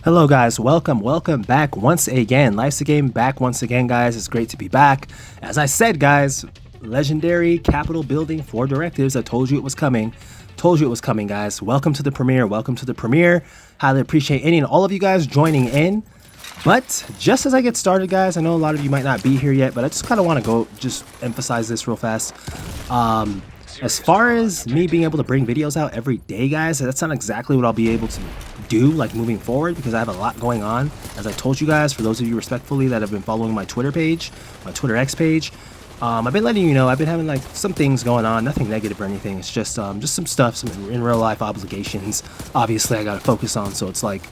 Hello guys, welcome back once again. Life's a Game back once again, guys. It's great to be back. As I said, guys, legendary capital building for Directives. I told you it was coming. Guys. Welcome to the premiere. Highly appreciate any and all of you guys joining in. But just as I get started, guys, I know a lot of you might not be here yet, but I just kind of want to just emphasize this real fast. As far as me being able to bring videos out every day, guys, that's not exactly what I'll be able to do like moving forward, because I have a lot going on. As I told you guys, for those of you respectfully that have been following my Twitter page, my Twitter X page, I've been letting you know I've been having like some things going on, nothing negative or anything. It's just some stuff, some in real life obligations. Obviously, I got to focus on, so it's like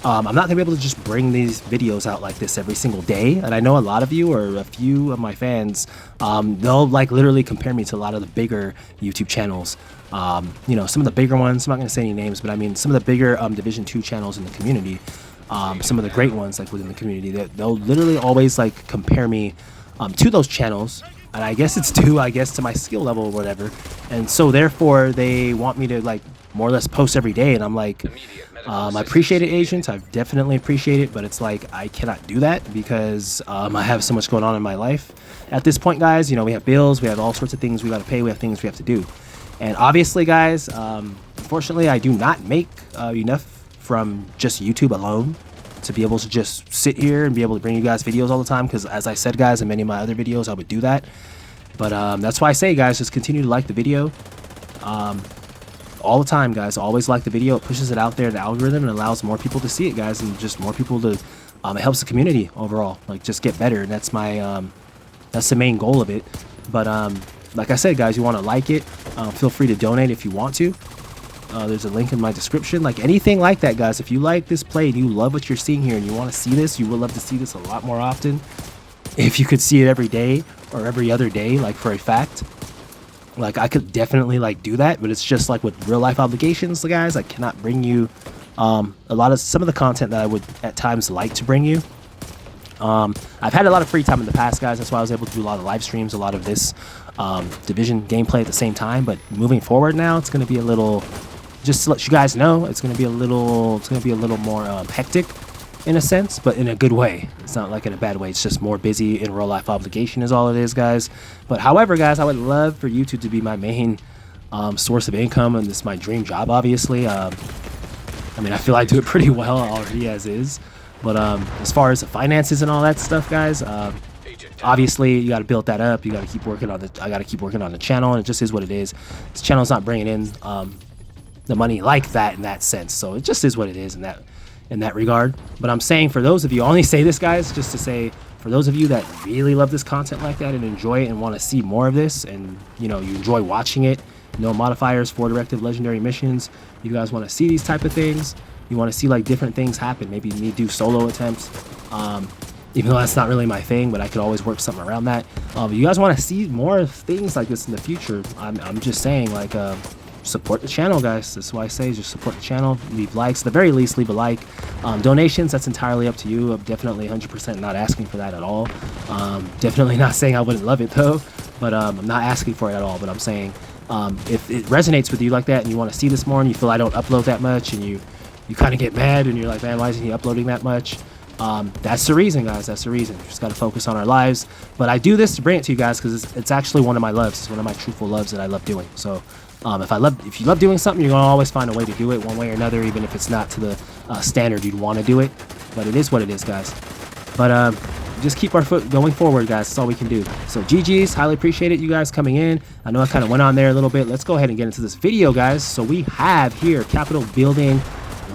I'm not gonna be able to just bring these videos out like this every single day. And I know a lot of you, or a few of my fans, they'll like literally compare me to a lot of the bigger YouTube channels. You know, some of the bigger ones, I'm not gonna say any names, but I mean some of the bigger Division 2 channels in the community, some of the great ones like within the community, they'll literally always like compare me to those channels. And I guess it's due, to my skill level or whatever. And so therefore they want me to like more or less post every day, and I'm like, I appreciate it, agents. I definitely appreciate it, but it's like I cannot do that because I have so much going on in my life at this point, guys. You know, we have bills, we have all sorts of things we got to pay, we have things we have to do. And obviously, guys, unfortunately, I do not make enough from just YouTube alone to be able to just sit here and be able to bring you guys videos all the time, because as I said, guys, in many of my other videos I would do that. But that's why I say, guys, just continue to like the video all the time, guys. Always like the video. It pushes it out there, the algorithm, and allows more people to see it, guys, and just more people to it helps the community overall like just get better. And that's my that's the main goal of it. But like I said, guys, you want to like it, feel free to donate if you want to. There's a link in my description, like anything like that, guys. If you like this play and you love what you're seeing here and you want to see this, you would love to see this a lot more often. If you could see it every day or every other day, like for a fact, like I could definitely like do that. But it's just like with real life obligations, guys, I cannot bring you some of the content that I would at times like to bring you. I've had a lot of free time in the past, guys. That's why I was able to do a lot of live streams, a lot of this Division gameplay at the same time. But moving forward now, it's going to be a little, just to let you guys know, it's going to be a little more hectic in a sense, but in a good way. It's not like in a bad way. It's just more busy in real life obligation is all it is, guys. But however, guys, I would love for YouTube to be my main source of income, and this is my dream job, obviously. I mean, I feel I do it pretty well already as is. But as far as the finances and all that stuff, guys, obviously you got to build that up. You got to keep working on I got to keep working on the channel, and it just is what it is. This channel's not bringing in the money like that in that sense, so it just is what it is in that regard. But I'm saying, for those of you, I only say this, guys, just to say, for those of you that really love this content like that and enjoy it and want to see more of this, and you know, you enjoy watching it, modifiers for directive legendary missions, you guys want to see these type of things, you want to see like different things happen, maybe me do solo attempts, even though that's not really my thing, but I could always work something around that. You guys want to see more things like this in the future, I'm just saying, like, support the channel, guys. That's why I say, just support the channel, leave likes, at the very least leave a like. Donations, that's entirely up to you. I'm definitely 100% not asking for that at all. Definitely not saying I wouldn't love it though, but I'm not asking for it at all. But I'm saying, if it resonates with you like that and you want to see this more, and you feel I don't upload that much, and you kind of get mad and you're like, man, why isn't he uploading that much? That's the reason, guys. That's the reason. Just got to focus on our lives. But I do this to bring it to you guys because it's actually one of my loves. It's one of my truthful loves that I love doing. So if you love doing something, you're gonna always find a way to do it one way or another, even if it's not to the standard you'd want to do it. But it is what it is, guys. But just keep our foot going forward, guys. That's all we can do. So GG's, highly appreciate it, you guys coming in. I know I kind of went on there a little bit. Let's go ahead and get into this video, guys. So we have here capital building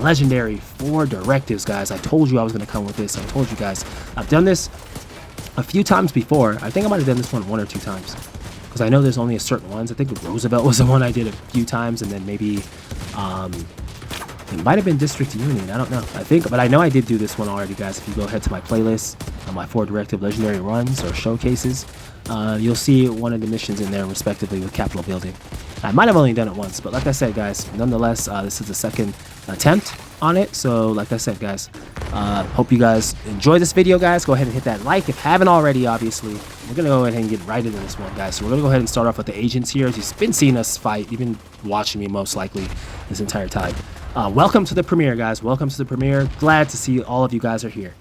legendary for Directives, guys. I told you I was going to come with this. I told you guys. I've done this a few times before. I think I might have done this one or two times, because I know there's only a certain ones. I think Roosevelt was the one I did a few times, and then maybe it might have been District Union. I don't know. But I know I did do this one already, guys. If you go ahead to my playlist on my 4 Directive legendary runs or showcases, you'll see one of the missions in there respectively with capital building. I might have only done it once, but like I said, guys, nonetheless, this is the second attempt on it. So like I said, guys, hope you guys enjoy this video, guys. Go ahead and hit that like if you haven't already. Obviously, we're gonna go ahead and get right into this one, guys. So we're gonna go ahead and start off with the agents here. As you've been seeing us fight, you've been watching me most likely this entire time. Welcome to the premiere, guys. Welcome to the premiere. Glad to see all of you guys are here.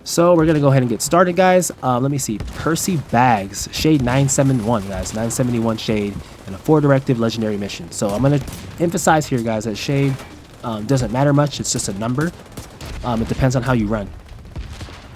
So we're gonna go ahead and get started, guys. Let me see. Percy Bags, Shade 971, guys. 971 Shade, and a 4 Directive Legendary mission. So I'm gonna emphasize here, guys, that Shade doesn't matter much. It's just a number. It depends on how you run.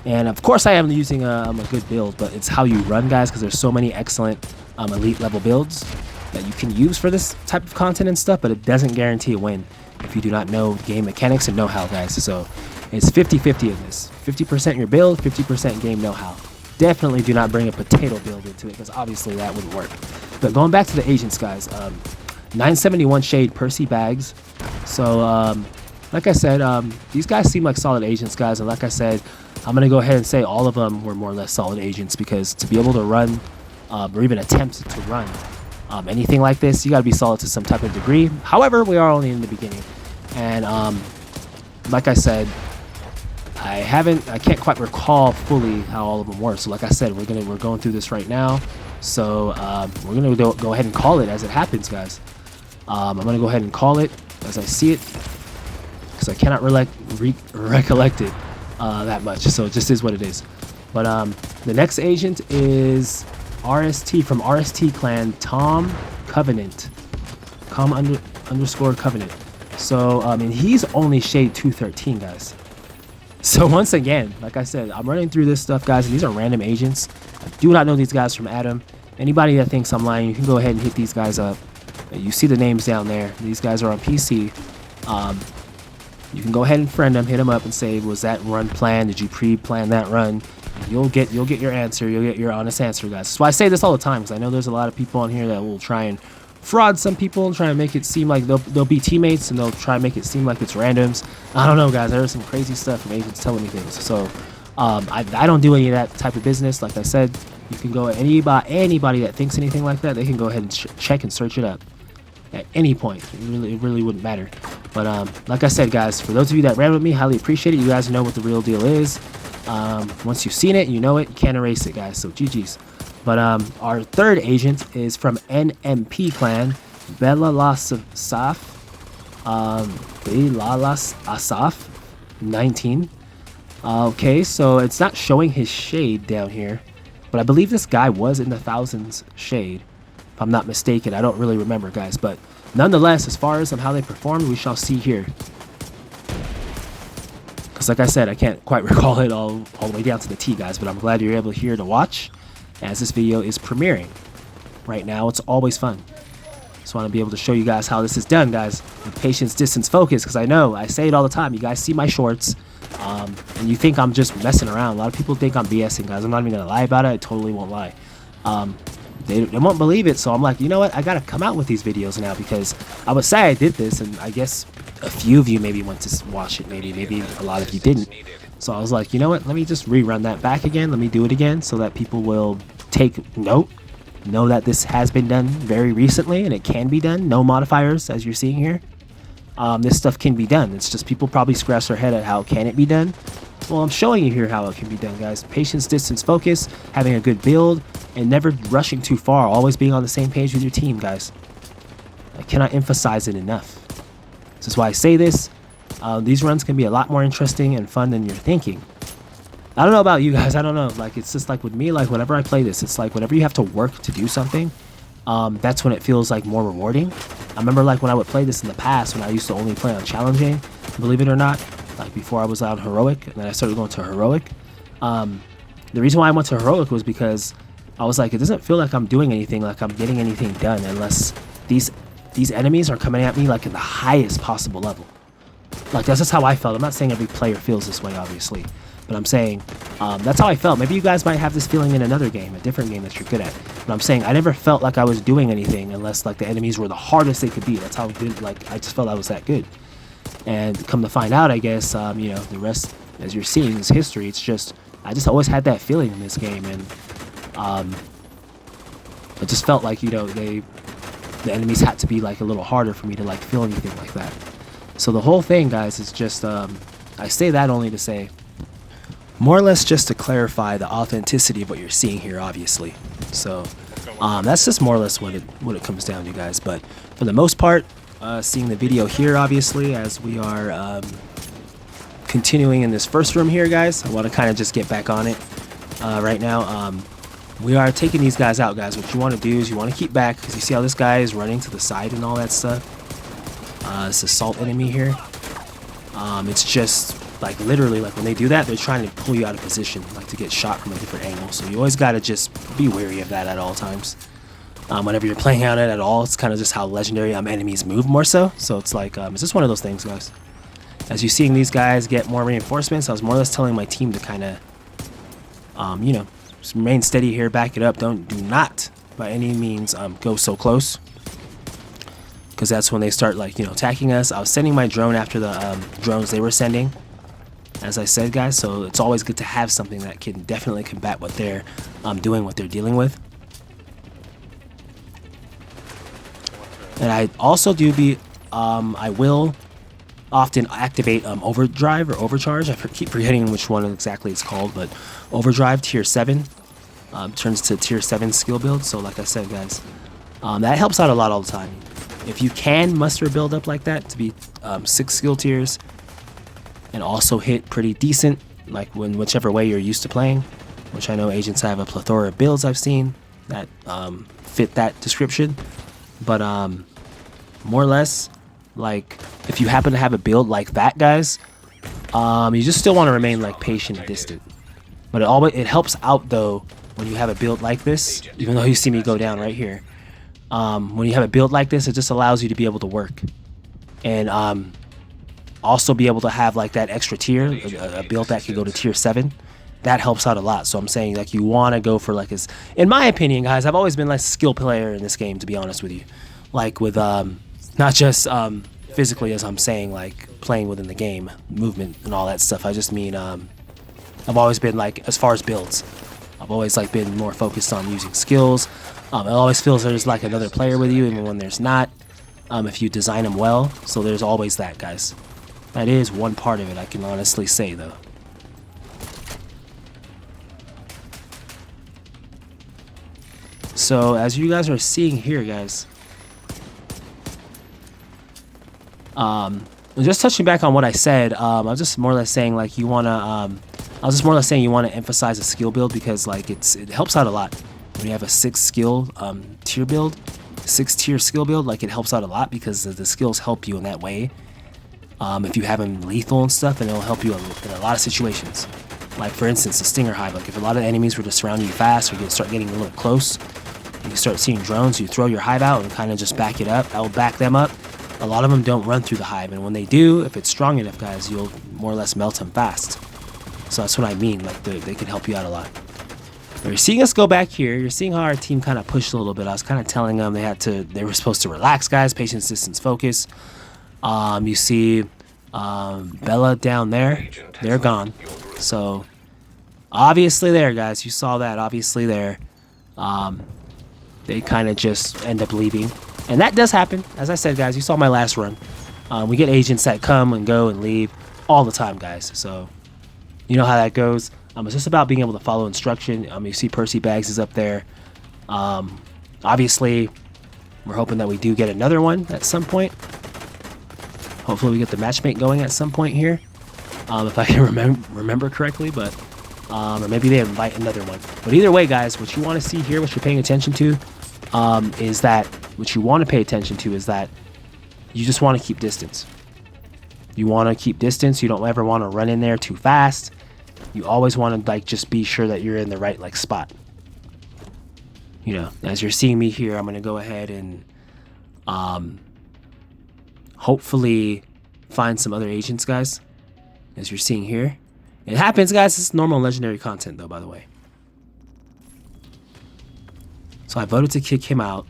And of course, I am using a good build, but it's how you run, guys, because there's so many excellent elite level builds that you can use for this type of content and stuff, but it doesn't guarantee a win if you do not know game mechanics and know-how, guys. So it's 50-50 in this. 50% your build, 50% game know-how. Definitely do not bring a potato build into it, because obviously that wouldn't work. But going back to the agents, guys, 971 Shade, Percy Bags. So like I said, these guys seem like solid agents, guys, and like I said, I'm gonna go ahead and say all of them were more or less solid agents, because to be able to run or even attempt to run anything like this, you got to be solid to some type of degree. However, we are only in the beginning, and like I said, I can't quite recall fully how all of them were. So like I said, we're going through this right now, so we're gonna go ahead and call it as it happens, guys. I'm gonna go ahead and call it as I see it, because I cannot recollect it that much, so it just is what it is. But the next agent is RST from RST clan, Tom Covenant, underscore Covenant. So and he's only Shade 213, guys. So once again, like I said, I'm running through this stuff, guys, and these are random agents. I do not know these guys from Adam. Anybody that thinks I'm lying, you can go ahead and hit these guys up. You see the names down there. These guys are on PC. You can go ahead and friend them, hit them up, and say, was that run planned? Did you pre-plan that run? You'll get your answer. You'll get your honest answer, guys. So I say this all the time, because I know there's a lot of people on here that will try and fraud some people and try and make it seem like they'll be teammates, and they'll try and make it seem like it's randoms. I don't know, guys. There's some crazy stuff from agents telling me things. So I don't do any of that type of business. Like I said, you can go anybody that thinks anything like that, they can go ahead and check and search it up at any point. It really wouldn't matter. But like I said, guys, for those of you that ran with me, highly appreciate it. You guys know what the real deal is. Once you've seen it, you know it. You can't erase it, guys. So GG's. But our third agent is from NMP clan, Belalas Asaf 19. Okay, so it's not showing his shade down here, but I believe this guy was in the thousands shade, if I'm not mistaken. I don't really remember, guys, but nonetheless, as far as how they performed, we shall see here. Because like I said, I can't quite recall it all the way down to the T, guys, but I'm glad you're able here to watch as this video is premiering right now. It's always fun. Just want to be able to show you guys how this is done, guys, with patience, distance, focus, because I know I say it all the time. You guys see my shorts, and you think I'm just messing around. A lot of people think I'm BSing, guys. I'm not even gonna lie about it. I totally won't lie. They won't believe it, so I'm like, you know what, I gotta come out with these videos now, because I would say I did this, and I guess a few of you maybe went to watch it, maybe a lot of you didn't. So I was like, you know what, let me just rerun that back again. Let me do it again so that people will take note, know that this has been done very recently, and it can be done. No modifiers, as you're seeing here. This stuff can be done. It's just people probably scratch their head at how can it be done. Well, I'm showing you here how it can be done, guys. Patience, distance, focus, having a good build, and never rushing too far. Always being on the same page with your team, guys. I cannot emphasize it enough. This is why I say this. These runs can be a lot more interesting and fun than you're thinking. I don't know about you guys. I don't know. Like, it's just like with me, like whenever I play this, it's like whenever you have to work to do something, that's when it feels like more rewarding. I remember like when I would play this in the past, when I used to only play on challenging, believe it or not, like before I was on heroic, and then I started going to heroic. The reason why I went to heroic was because I was like, it doesn't feel like I'm doing anything, like I'm getting anything done, unless these enemies are coming at me like at the highest possible level. Like, that's just how I felt. I'm not saying every player feels this way, obviously, but I'm saying that's how I felt. Maybe you guys might have this feeling in another game, a different game that you're good at. But I'm saying I never felt like I was doing anything unless like the enemies were the hardest they could be. That's how good. Like, I just felt I was that good. And come to find out, I guess you know, the rest, as you're seeing, is history. It's just I just always had that feeling in this game, and I just felt like, you know, the enemies had to be like a little harder for me to like feel anything like that. So the whole thing, guys, is just I say that only to say, more or less just to clarify the authenticity of what you're seeing here, obviously. So that's just more or less what it comes down to, guys. But for the most part, seeing the video here, obviously, as we are continuing in this first room here, guys. I want to kind of just get back on it right now. We are taking these guys out, guys. What you want to do is you want to keep back, because you see how this guy is running to the side and all that stuff. This assault enemy here. It's just like literally, like when they do that, they're trying to pull you out of position, like to get shot from a different angle. So you always got to just be wary of that at all times. Whenever you're playing out it at all, it's kind of just how legendary enemies move more so. So it's like, it's just one of those things, guys. As you're seeing these guys get more reinforcements, I was more or less telling my team to kind of, you know, just remain steady here, back it up. Do not by any means go so close, because that's when they start, like, you know, attacking us. I was sending my drone after the drones they were sending, as I said, guys. So it's always good to have something that can definitely combat what they're doing, what they're dealing with. And I also I will often activate overdrive or overcharge. I keep forgetting which one exactly it's called, but overdrive tier 7 turns to tier 7 skill build. So like I said, guys, that helps out a lot all the time. If you can muster a build up like that to be 6 skill tiers and also hit pretty decent, like whichever way you're used to playing, which I know agents have a plethora of builds I've seen that fit that description. But more or less, like, if you happen to have a build like that, guys, you just still want to remain like patient and distant. But it helps out though when you have a build like this. Even though you see me go down right here, when you have a build like this, it just allows you to be able to work and also be able to have like that extra tier, a build that can go to tier 7. That helps out a lot. So I'm saying, like, you want to go for, like, in my opinion, guys, I've always been like a skill player in this game, to be honest with you. Like with not just physically, as I'm saying, like playing within the game, movement and all that stuff. I just mean I've always been, like, as far as builds, I've always like been more focused on using skills. It always feels there's like another player with you, even when there's not, if you design them well. So there's always that, guys. That is one part of it, I can honestly say, though. So as you guys are seeing here, guys, just touching back on what I said, I was just more or less saying, like, you want to emphasize a skill build, because like it helps out a lot when you have a 6 skill tier build, 6 tier skill build. Like, it helps out a lot because the skills help you in that way. If you have them lethal and stuff, and it'll help you in a lot of situations. Like, for instance, the Stinger Hive. Like, if a lot of enemies were to surround you fast, or you start getting a little close, you start seeing drones, you throw your hive out and kind of just back it up. That will back them up. A lot of them don't run through the hive, and when they do, if it's strong enough, guys, you'll more or less melt them fast. So that's what I mean. Like, they can help you out a lot. You're seeing us go back here. You're seeing how our team kind of pushed a little bit. I was kind of telling them they were supposed to relax, guys. Patience, distance, focus. You see Bella down there. They're gone. So obviously there, guys. You saw that. Obviously there. They kind of just end up leaving. And that does happen. As I said, guys, you saw my last run. We get agents that come and go and leave all the time, guys. So you know how that goes. It's just about being able to follow instruction. You see Percy Bags is up there. Obviously, we're hoping that we do get another one at some point. Hopefully we get the matchmake going at some point here. If I can remember correctly, but or maybe they invite another one. But either way, guys, what you want to see here, what you're paying attention to, is that you just want to keep distance. You want to keep distance. You don't ever want to run in there too fast. You always want to, like, just be sure that you're in the right, like, spot. You know, as you're seeing me here, I'm going to go ahead and hopefully find some other agents, guys. As you're seeing here. It happens, guys. It's normal legendary content, though, by the way. So I voted to kick him out.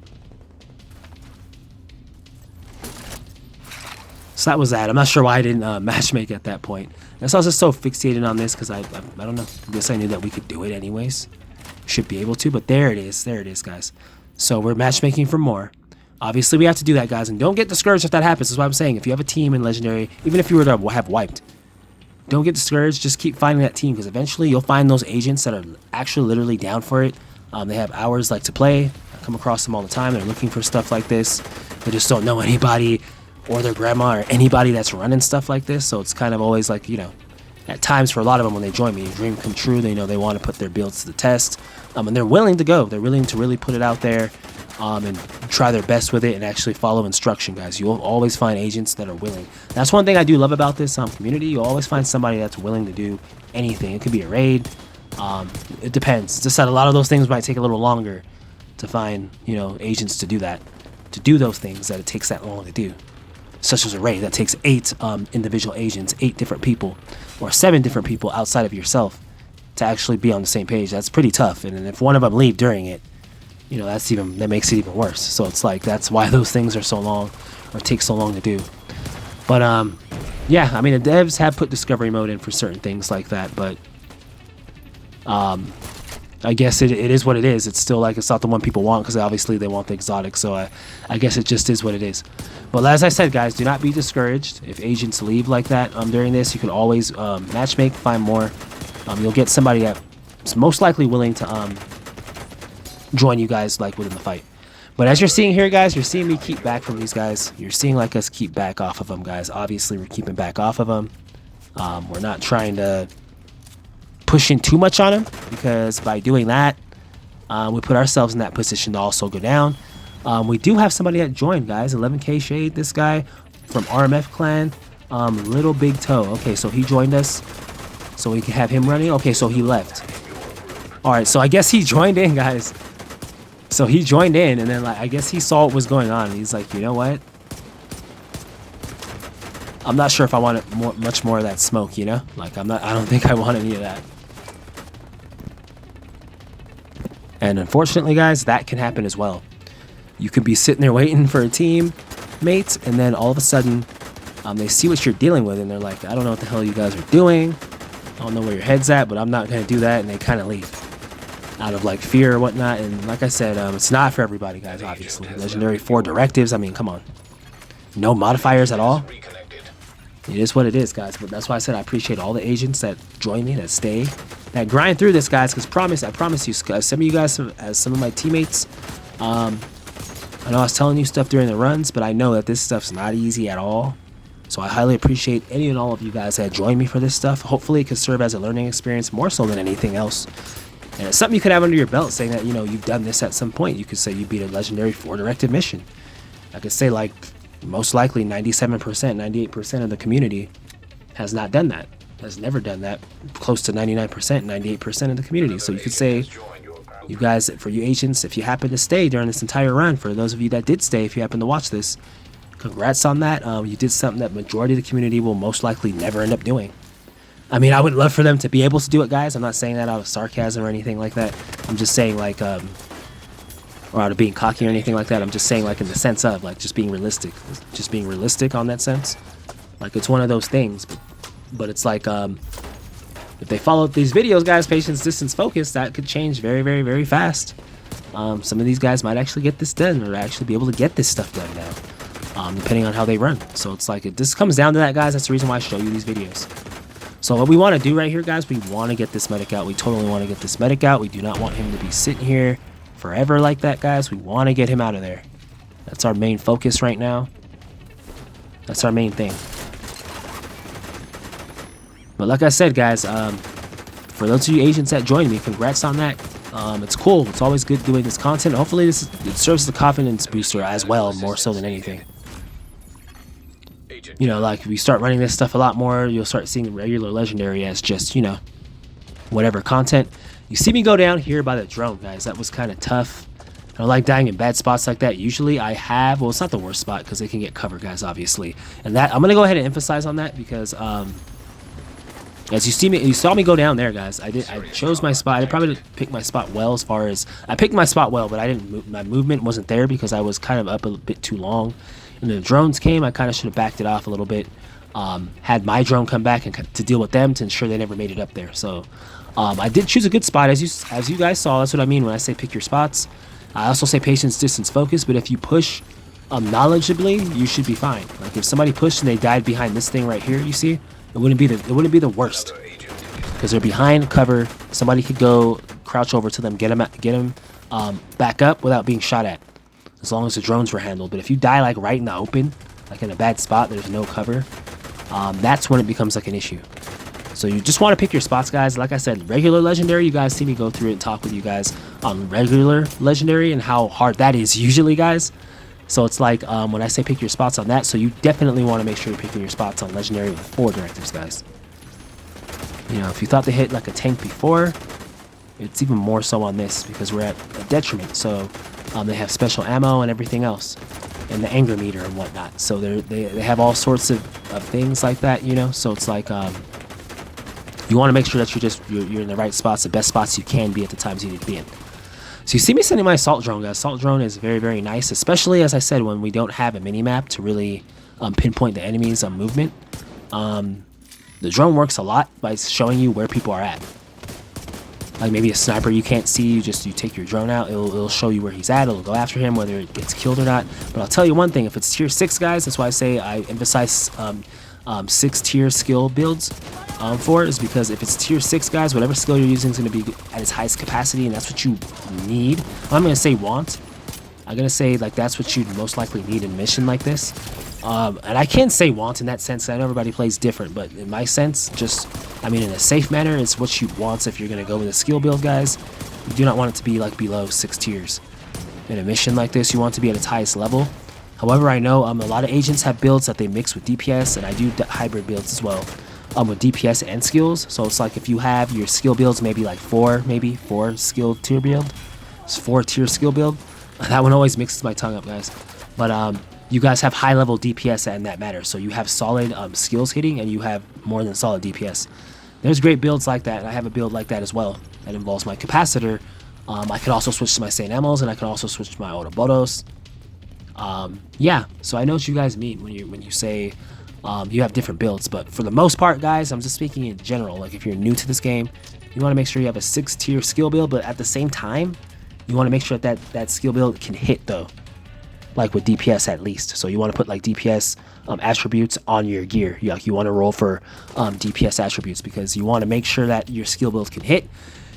So that was that. I'm not sure why I didn't matchmake at that point. And so I was just so fixated on this because I don't know. I guess I knew that we could do it anyways. Should be able to, but there it is. There it is, guys. So we're matchmaking for more. Obviously, we have to do that, guys. And don't get discouraged if that happens. That's what I'm saying. If you have a team in Legendary, even if you were to have wiped, don't get discouraged. Just keep finding that team, because eventually you'll find those agents that are actually literally down for it. They have hours like to play. I come across them all the time. They're looking for stuff like this. They just don't know anybody. or their grandma or anybody that's running stuff like this. So it's kind of always like, you know, at times for a lot of them when they join me, dream come true. They know they want to put their builds to the test, and they're willing to go. They're willing to really put it out there, and try their best with it and actually follow instruction, guys. You'll always find agents that are willing. That's one thing I do love about this community. You'll always find somebody that's willing to do anything. It could be a raid. It depends. Just that a lot of those things might take a little longer to find, you know, agents to do that, to do those things that it takes that long to do. Such as a raid that takes 8 individual agents, 8 different people, or 7 different people outside of yourself to actually be on the same page. That's pretty tough. And then if one of them leave during it, you know, that makes it even worse. So it's like, that's why those things are so long, or take so long to do. But yeah, I mean, the devs have put discovery mode in for certain things like that, but I guess it is what it is. It's still like, it's not the one people want, because obviously they want the exotic. So I guess it just is what it is. But as I said, guys, do not be discouraged if agents leave like that during this. You can always matchmake, find more. You'll get somebody that's most likely willing to join you guys like within the fight. But as you're seeing here, guys, you're seeing me keep back from these guys. You're seeing like us keep back off of them, guys. Obviously, we're keeping back off of them. We're not trying to push in too much on them, because by doing that, we put ourselves in that position to also go down. We do have somebody that joined, guys. 11K Shade, this guy from RMF Clan, Little Big Toe. Okay, so he joined us, so we can have him running. Okay, so he left. All right, so I guess he joined in, guys. So he joined in, and then like I guess he saw what was going on, and he's like, you know what? I'm not sure if I want much more of that smoke, you know? Like I don't think I want any of that. And unfortunately, guys, that can happen as well. You could be sitting there waiting for a teammate, and then all of a sudden, they see what you're dealing with, and they're like, I don't know what the hell you guys are doing. I don't know where your head's at, but I'm not going to do that, and they kind of leave out of like fear or whatnot. And like I said, it's not for everybody, guys, obviously. Legendary 4 directives, I mean, come on. No modifiers at all. It is what it is, guys. But that's why I said I appreciate all the agents that join me, that stay, that grind through this, guys. Because I promise you, some of you guys, as some of my teammates, I know I was telling you stuff during the runs, but I know that this stuff's not easy at all. So I highly appreciate any and all of you guys that join me for this stuff. Hopefully it could serve as a learning experience more so than anything else. And it's something you could have under your belt, saying that, you know, you've done this at some point. You could say you beat a legendary 4 directive mission. I could say like most likely 97%, 98% of the community has not done that. Has never done that. Close to 99%, 98% of the community. So you could say, you guys, for you agents, if you happen to stay during this entire run, for those of you that did stay, if you happen to watch this, congrats on that. You did something that majority of the community will most likely never end up doing. I mean, I would love for them to be able to do it, guys. I'm not saying that out of sarcasm or anything like that. I'm just saying like, or out of being cocky or anything like that. I'm just saying like in the sense of like just being realistic. Just being realistic on that sense. Like it's one of those things. But it's like, if they follow these videos, guys, patience, distance, focus, that could change very, very, very fast. Some of these guys might actually get this done, or actually be able to get this stuff done now, depending on how they run. So it's like, this comes down to that, guys. That's the reason why I show you these videos. So what we want to do right here, guys, we want to get this medic out. We totally want to get this medic out. We do not want him to be sitting here forever like that, guys. We want to get him out of there. That's our main focus right now. That's our main thing. But like I said, guys, for those of you agents that joined me, congrats on that. It's cool. It's always good doing this content. Hopefully it serves as a confidence booster as well, more so than anything. You know, like if we start running this stuff a lot more, you'll start seeing regular legendary as just, you know, whatever content. You see me go down here by the drone, guys. That was kind of tough. I don't like dying in bad spots like that. Usually I have, well, it's not the worst spot because they can get cover, guys, obviously. And that, I'm going to go ahead and emphasize on that because, as you saw me go down there, guys. I chose my spot. I probably didn't pick my spot well as far as, I picked my spot well, but I didn't move, my movement wasn't there because I was kind of up a bit too long. And the drones came, I kind of should have backed it off a little bit. Had my drone come back and to deal with them to ensure they never made it up there. So I did choose a good spot, as you guys saw. That's what I mean when I say pick your spots. I also say patience, distance, focus. But if you push knowledgeably, you should be fine. Like if somebody pushed and they died behind this thing right here, you see, it wouldn't be the worst because they're behind cover. Somebody could go crouch over to them, get them back up without being shot at, as long as the drones were handled. But if you die like right in the open, like in a bad spot, there's no cover, that's when it becomes like an issue. So you just want to pick your spots, guys. Like I said, regular legendary, you guys see me go through it and talk with you guys on regular legendary and how hard that is usually, guys. So it's like when I say pick your spots on that, so you definitely want to make sure you're picking your spots on legendary with 4 directives, guys. You know, if you thought they hit like a tank before, it's even more so on this because we're at a detriment. So they have special ammo and everything else, and the anger meter and whatnot. So they have all sorts of things like that, you know. So it's like you want to make sure that you're in the right spots, the best spots you can be at the times you need to be in. So you see me sending my assault drone, guys. Assault drone is very, very nice, especially as I said, when we don't have a mini map to really pinpoint the enemy's movement. The drone works a lot by showing you where people are at. Like maybe a sniper you can't see, you take your drone out, it'll show you where he's at, it'll go after him, whether it gets killed or not. But I'll tell you one thing, if it's tier 6, guys, that's why I say I emphasize 6 tier skill builds for it, is because if it's tier 6, guys, whatever skill you're using is going to be at its highest capacity, and that's what you need. I'm going to say want. I'm going to say like that's what you'd most likely need in a mission like this. And I can say want in that sense. I know everybody plays different, but in my sense, in a safe manner, it's what you want if you're going to go with a skill build, guys. You do not want it to be like below 6 tiers. In a mission like this, you want it to be at its highest level. However, I know a lot of agents have builds that they mix with DPS, and I do hybrid builds as well with DPS and skills. So it's like if you have your skill builds, maybe like 4 skill tier build. It's 4 tier skill build. That one always mixes my tongue up, guys. But you guys have high level DPS and that matters. So you have solid skills hitting, and you have more than solid DPS. There's great builds like that, and I have a build like that as well. That involves my capacitor. I could also switch to my Saint Amos, and I could also switch to my Autobotos. Yeah, so I know what you guys mean when you say you have different builds, but for the most part, guys, I'm just speaking in general. Like if you're new to this game, you want to make sure you have a 6 tier skill build, but at the same time, you want to make sure that skill build can hit though. Like with DPS at least. So you want to put like DPS attributes on your gear. You want to roll for DPS attributes because you want to make sure that your skill build can hit.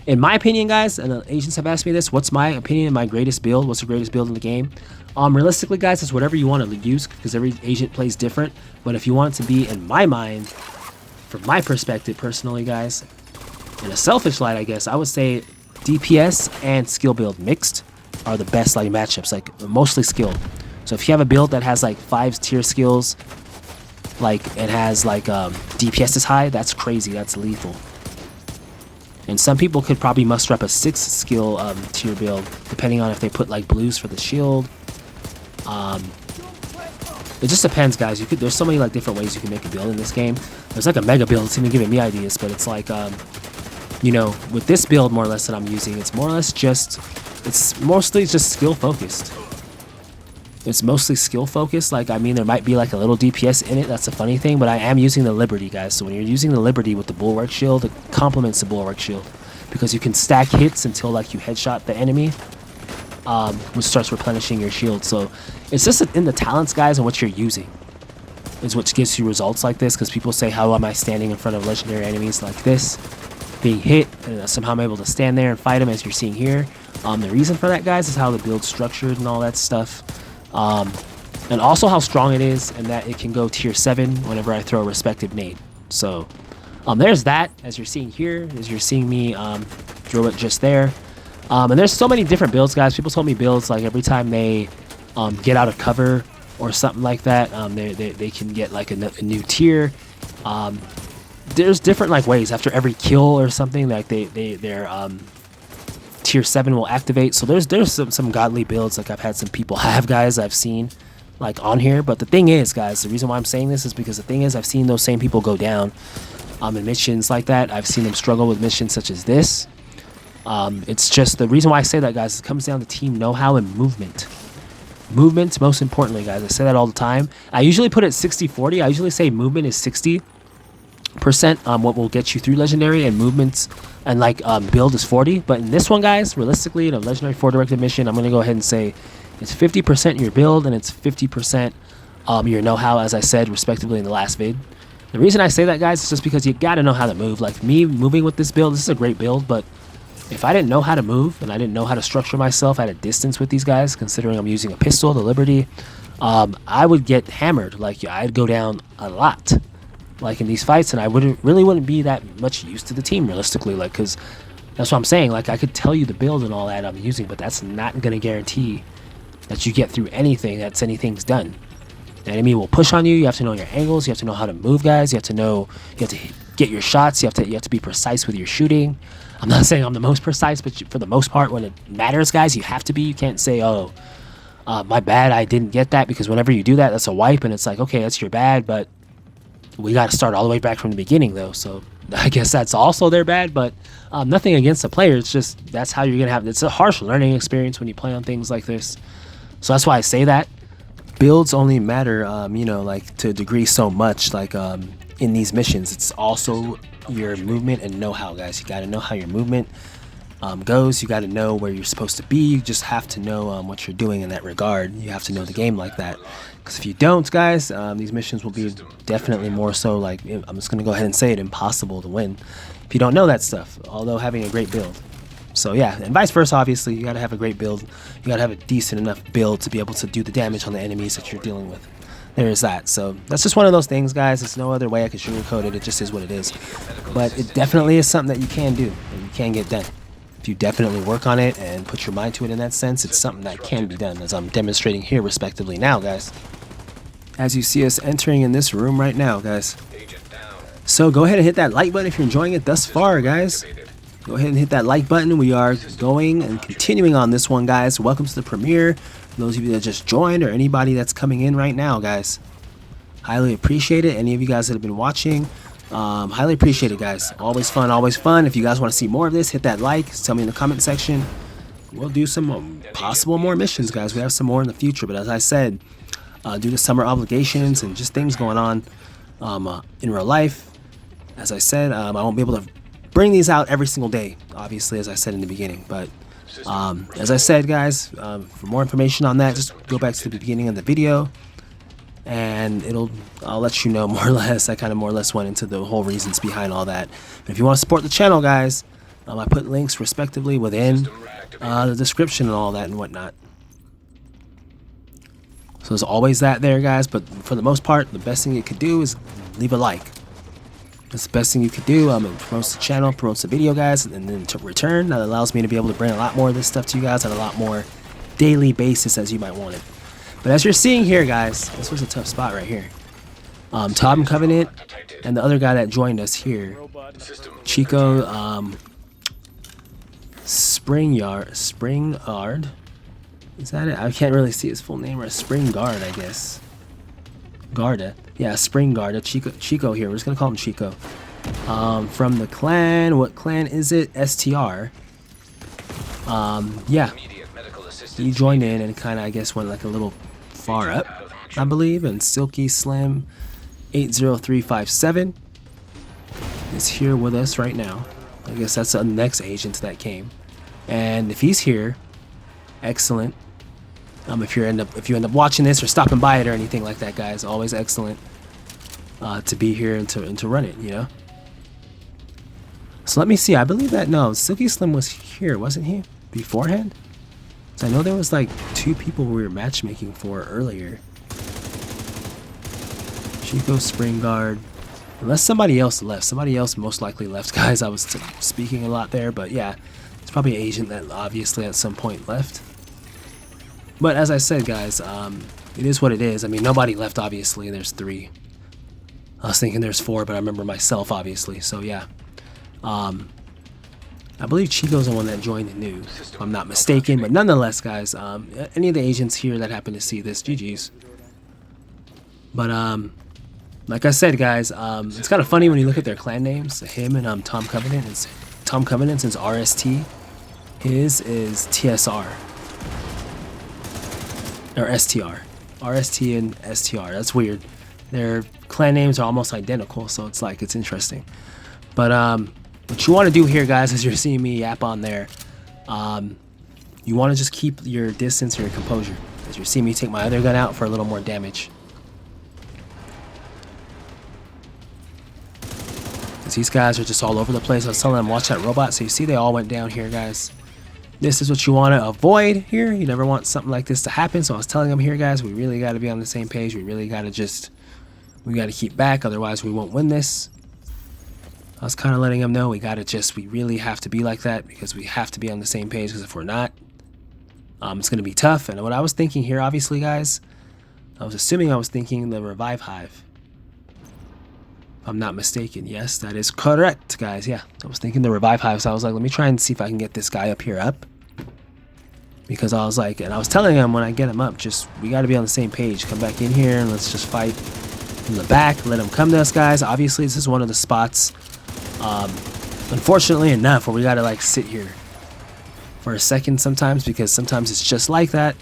In my opinion, guys, and the agents have asked me this, what's my opinion of my greatest build? What's the greatest build in the game? Realistically, guys, it's whatever you want to use because every agent plays different. But if you want it to be, in my mind, from my perspective personally, guys, in a selfish light, I guess, I would say DPS and skill build mixed are the best like matchups, like mostly skill. So if you have a build that has like 5 tier skills, like it has like DPS is high, that's crazy, that's lethal. And some people could probably muster up a 6 skill tier build, depending on if they put like blues for the shield. It just depends, guys. There's so many like different ways you can make a build in this game. There's like a mega build, it's even giving me ideas, but it's like you know, with this build more or less that I'm using, it's mostly just skill focused. It's mostly skill focused. Like, I mean, there might be like a little DPS in it. That's the funny thing, but I am using the Liberty, guys. So when you're using the Liberty with the Bulwark Shield, it complements the Bulwark Shield because you can stack hits until like you headshot the enemy, which starts replenishing your shield. So it's just in the talents, guys, and what you're using is what gives you results like this. Because people say, how am I standing in front of legendary enemies like this, being hit, and somehow I'm able to stand there and fight them, as you're seeing here. The reason for that, guys, is how the build's structured and all that stuff. And also how strong it is, and that it can go tier 7 whenever I throw a respective nade. So there's that, as you're seeing here, as you're seeing me throw it just there. And there's so many different builds, guys. People told me builds like every time they get out of cover or something like that, they can get like a new tier. There's different like ways after every kill or something, like their tier 7 will activate. So there's some godly builds like I've had some people have, guys, I've seen like on here. But the thing is, guys, the reason why I'm saying this is because the thing is I've seen those same people go down in missions like that. I've seen them struggle with missions such as this. It's just the reason why I say that, guys, it comes down to team know-how and movement. Movement, most importantly, guys. I say that all the time. I usually put it 60-40. I usually say movement is 60%, what will get you through legendary, and movements and like build is 40. But in this one, guys, realistically, in a legendary 4 directed mission, I'm gonna go ahead and say it's 50% your build and it's 50% your know-how, as I said respectively in the last vid. The reason I say that, guys, is just because you gotta know how to move. Like me moving with this build, this is a great build, but if I didn't know how to move and I didn't know how to structure myself at a distance with these guys, considering I'm using a pistol, the Liberty, I would get hammered. Like, I'd go down a lot, like in these fights, and I wouldn't be that much used to the team realistically. Like, because that's what I'm saying. Like, I could tell you the build and all that I'm using, but that's not gonna guarantee that you get through anything that's anything's done. The enemy will push on you. You have to know your angles. You have to know how to move guys. You have to get your shots. You have to be precise with your shooting. I'm not saying I'm the most precise, but for the most part, when it matters, guys, you have to be. You can't say, oh, my bad, I didn't get that, because whenever you do that, that's a wipe, and it's like, okay, that's your bad, but we got to start all the way back from the beginning, though. So I guess that's also their bad, but nothing against the player. It's just that's how you're gonna have. It's a harsh learning experience when you play on things like this. So that's why I say that. Builds only matter, you know, like to a degree so much, like in these missions. It's also your movement and know-how, guys. You got to know how your movement goes. You got to know where you're supposed to be. You just have to know what you're doing in that regard. You have to know the game like that, because if you don't, guys, these missions will be definitely more so like, I'm just gonna go ahead and say it, impossible to win if you don't know that stuff, although having a great build. So yeah, and vice versa, obviously. You gotta have a great build. You gotta have a decent enough build to be able to do the damage on the enemies that you're dealing with. There is that. So that's just one of those things, guys. There's no other way I can sugarcoat it. It just is what it is. But it definitely is something that you can do and you can get done. If you definitely work on it and put your mind to it in that sense, it's something that can be done, as I'm demonstrating here respectively now, guys. As you see us entering in this room right now, guys. So go ahead and hit that like button if you're enjoying it thus far, guys. Go ahead and hit that like button. We are going and continuing on this one, guys. Welcome to the premiere. For those of you that just joined, or anybody that's coming in right now, guys, highly appreciate it. Any of you guys that have been watching, highly appreciate it, guys. Always fun, always fun. If you guys want to see more of this, hit that like. Tell me in the comment section. We'll do some possible more missions, guys. We have some more in the future, but as I said, due to summer obligations and just things going on in real life, as I said, I won't be able to bring these out every single day, obviously, as I said in the beginning. But as I said, guys, for more information on that, just go back to the beginning of the video, and I'll let you know more or less. I kind of more or less went into the whole reasons behind all that. But if you want to support the channel, guys, I put links respectively within the description and all that and whatnot. So there's always that there, guys. But for the most part, the best thing you could do is leave a like. That's the best thing you could do. It promotes the channel, promotes the video, guys, and then to return, that allows me to be able to bring a lot more of this stuff to you guys on a lot more daily basis as you might want it. But as you're seeing here, guys, this was a tough spot right here. Tom Covenant and the other guy that joined us here, Chico Springard. Is that it? I can't really see his full name. Or Springard, I guess. Garda. Yeah, Springard. Chico here. We're just gonna call him Chico. From the clan. What clan is it? STR. Yeah. He joined in and kind of, I guess, went like a little far up, I believe. And Silky Slim 80357 is here with us right now. I guess that's the next agent that came. And if he's here, excellent. If you end up watching this or stopping by it or anything like that, guys, always excellent to be here and to run it, you know. So let me see. I believe that Silky Slim was here, wasn't he, beforehand? So I know there was like 2 people we were matchmaking for earlier. Chico Springard. Unless somebody else left. Somebody else most likely left, guys. I was speaking a lot there, but yeah, it's probably an agent that obviously at some point left. But as I said, guys, it is what it is. I mean, nobody left, obviously. There's 3. I was thinking there's 4, but I remember myself, obviously. So, yeah. I believe Chico's the one that joined the news, if I'm not mistaken. But nonetheless, guys, any of the agents here that happen to see this, GG's. But, like I said, guys, it's kind of funny when you look at their clan names. Him and Tom Covenant. Tom Covenant's is RST. His is TSR. Or STR. RST and STR. That's weird. Their clan names are almost identical, so it's like, it's interesting. But what you want to do here, guys, as you're seeing me yap on there, you want to just keep your distance or your composure. As you're seeing me take my other gun out for a little more damage. Because these guys are just all over the place. I was telling them, watch that robot. So you see they all went down here, guys. This is what you want to avoid here. You never want something like this to happen. So I was telling them here, guys, we really got to be on the same page. We really got to we got to keep back. Otherwise, we won't win this. I was kind of letting them know we really have to be like that, because we have to be on the same page, because if we're not, it's going to be tough. And what I was thinking here, obviously, guys, I was thinking the revive hive. If I'm not mistaken. Yes, that is correct, guys. Yeah, I was thinking the revive hive. So I was like, let me try and see if I can get this guy up here up. Because I was like, and I was telling him when I get him up, we got to be on the same page. Come back in here and let's just fight from the back. Let him come to us, guys. Obviously, this is one of the spots, unfortunately enough, where we got to like sit here for a second sometimes, because sometimes it's just like that.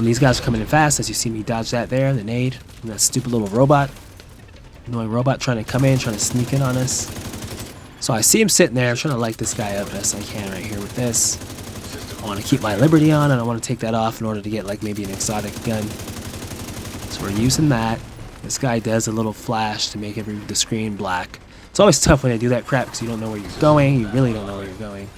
These guys are coming in fast, as you see me dodge that there, the nade, and that stupid little robot. Annoying robot trying to come in, trying to sneak in on us. So I see him sitting there. I'm trying to light this guy up best I can right here with this. I want to keep my Liberty on, and I want to take that off in order to get like maybe an exotic gun. So we're using that. This guy does a little flash to make the screen black. It's always tough when I do that crap, because you don't know where you're going. You really don't know where you're going.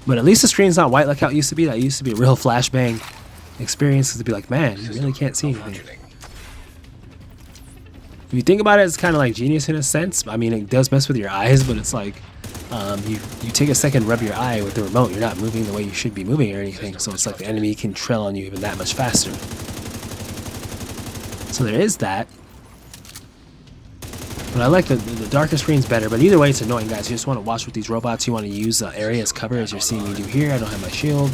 But at least the screen's not white like how it used to be. That used to be a real flashbang experience, to be like, man, you really can't see anything. If you think about it, it's kind of like Genius in a sense. I mean, it does mess with your eyes, but it's like, you take a second, rub your eye with the remote. You're not moving the way you should be moving or anything. So it's like the enemy can trail on you even that much faster. So there is that. But I like the darker screen's better. But either way, it's annoying, guys. You just want to watch with these robots. You want to use the area as cover, as you're seeing me do here. I don't have my shield.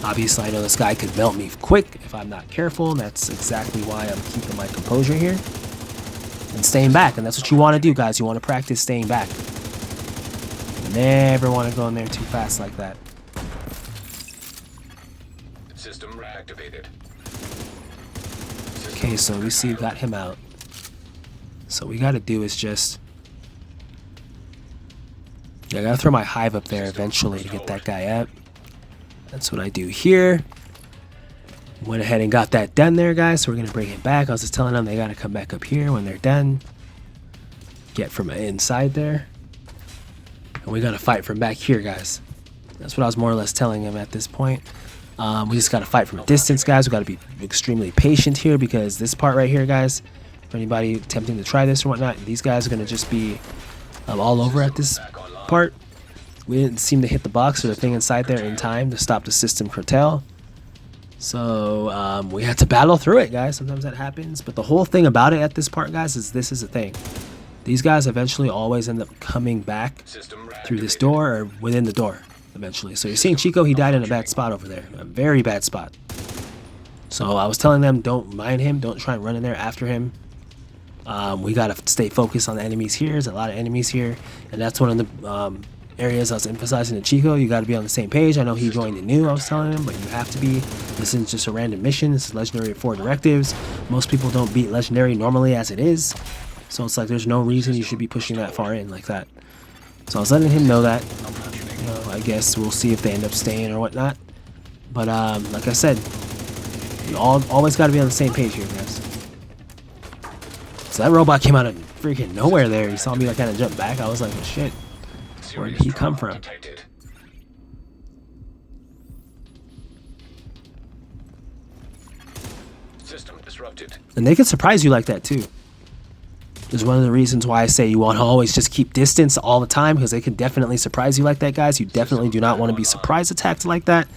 Obviously, I know this guy could melt me quick if I'm not careful. And that's exactly why I'm keeping my composure here and staying back. And that's what you want to do, guys. You want to practice staying back. You never want to go in there too fast like that. System reactivated. Okay, so we see we got him out. So what we got to do is just... I got to throw my hive up there eventually to get that guy up. That's what I do here. Went ahead and got that done there, guys. So we're going to bring it back. I was just telling them they got to come back up here when they're done. Get from inside there. And we got to fight from back here, guys. That's what I was more or less telling them at this point. We just got to fight from a distance, guys. We got to be extremely patient here, because this part right here, guys, for anybody attempting to try this or whatnot, these guys are going to just be all over at this part. We didn't seem to hit the box or the thing inside there in time to stop the system curtail. So we had to battle through it, guys. Sometimes that happens. But the whole thing about it at this part, guys, is this is the thing. These guys eventually always end up coming back through this door or within the door eventually. So you're seeing Chico, he died in a bad spot over there. A very bad spot. So I was telling them, don't mind him. Don't try and run in there after him. We got to stay focused on the enemies here. There's a lot of enemies here. And that's one of the... areas I was emphasizing to Chico. You got to be on the same page. I know he joined the new, I was telling him, but you have to be. This isn't just a random mission. This is legendary 4 directives. Most people don't beat legendary normally as it is, so it's like there's no reason you should be pushing that far in like that. So I was letting him know that. You know, I guess we'll see if they end up staying or whatnot. But like I said, you always got to be on the same page here, guys. So that robot came out of freaking nowhere there. He saw me like kind of jump back. I was like, oh, shit. Where did he come from? System disrupted. And they can surprise you like that too. Is one of the reasons why I say you want to always just keep distance all the time, because they can definitely surprise you like that, guys. You definitely do not want to be surprise attacked like that.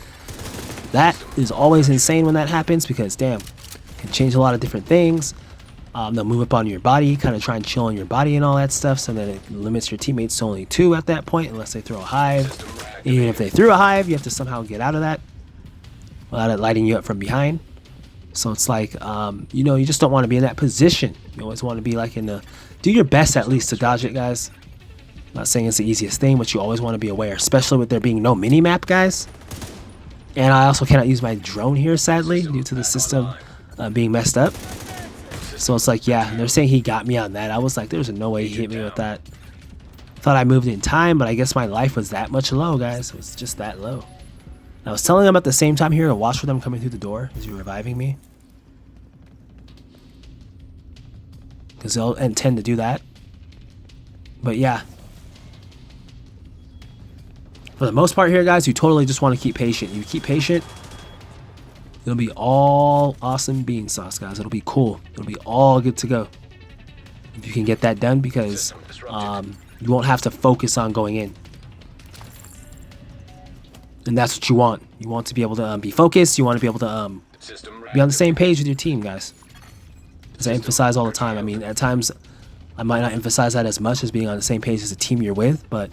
That is always insane when that happens, because damn, it can change a lot of different things. They'll move up on your body, kind of try and chill on your body and all that stuff, so that it limits your teammates to only 2 at that point, unless they throw a hive. Even if they threw a hive, you have to somehow get out of that without it lighting you up from behind. So it's like, you know, you just don't want to be in that position. You always want to be like in the... Do your best at least to dodge it, guys. I'm not saying it's the easiest thing, but you always want to be aware, especially with there being no mini-map, guys. And I also cannot use my drone here, sadly, due to the system being messed up. So it's like, yeah, they're saying he got me on that. I was like, there's no way he hit me with that. Thought I moved in time, but I guess my life was that much low, guys. It was just that low. I was telling them at the same time here to watch for them coming through the door as you're reviving me, because they'll intend to do that. But yeah, For the most part here, guys, you totally just want to keep patient. You keep patient, it'll be all awesome bean sauce, guys. It'll be cool. It'll be all good to go if you can get that done, because you won't have to focus on going in. And that's what you want. You want to be able to be focused. You want to be able to be on the same page with your team, guys. As I emphasize all the time. I mean, at times I might not emphasize that as much as being on the same page as the team you're with, but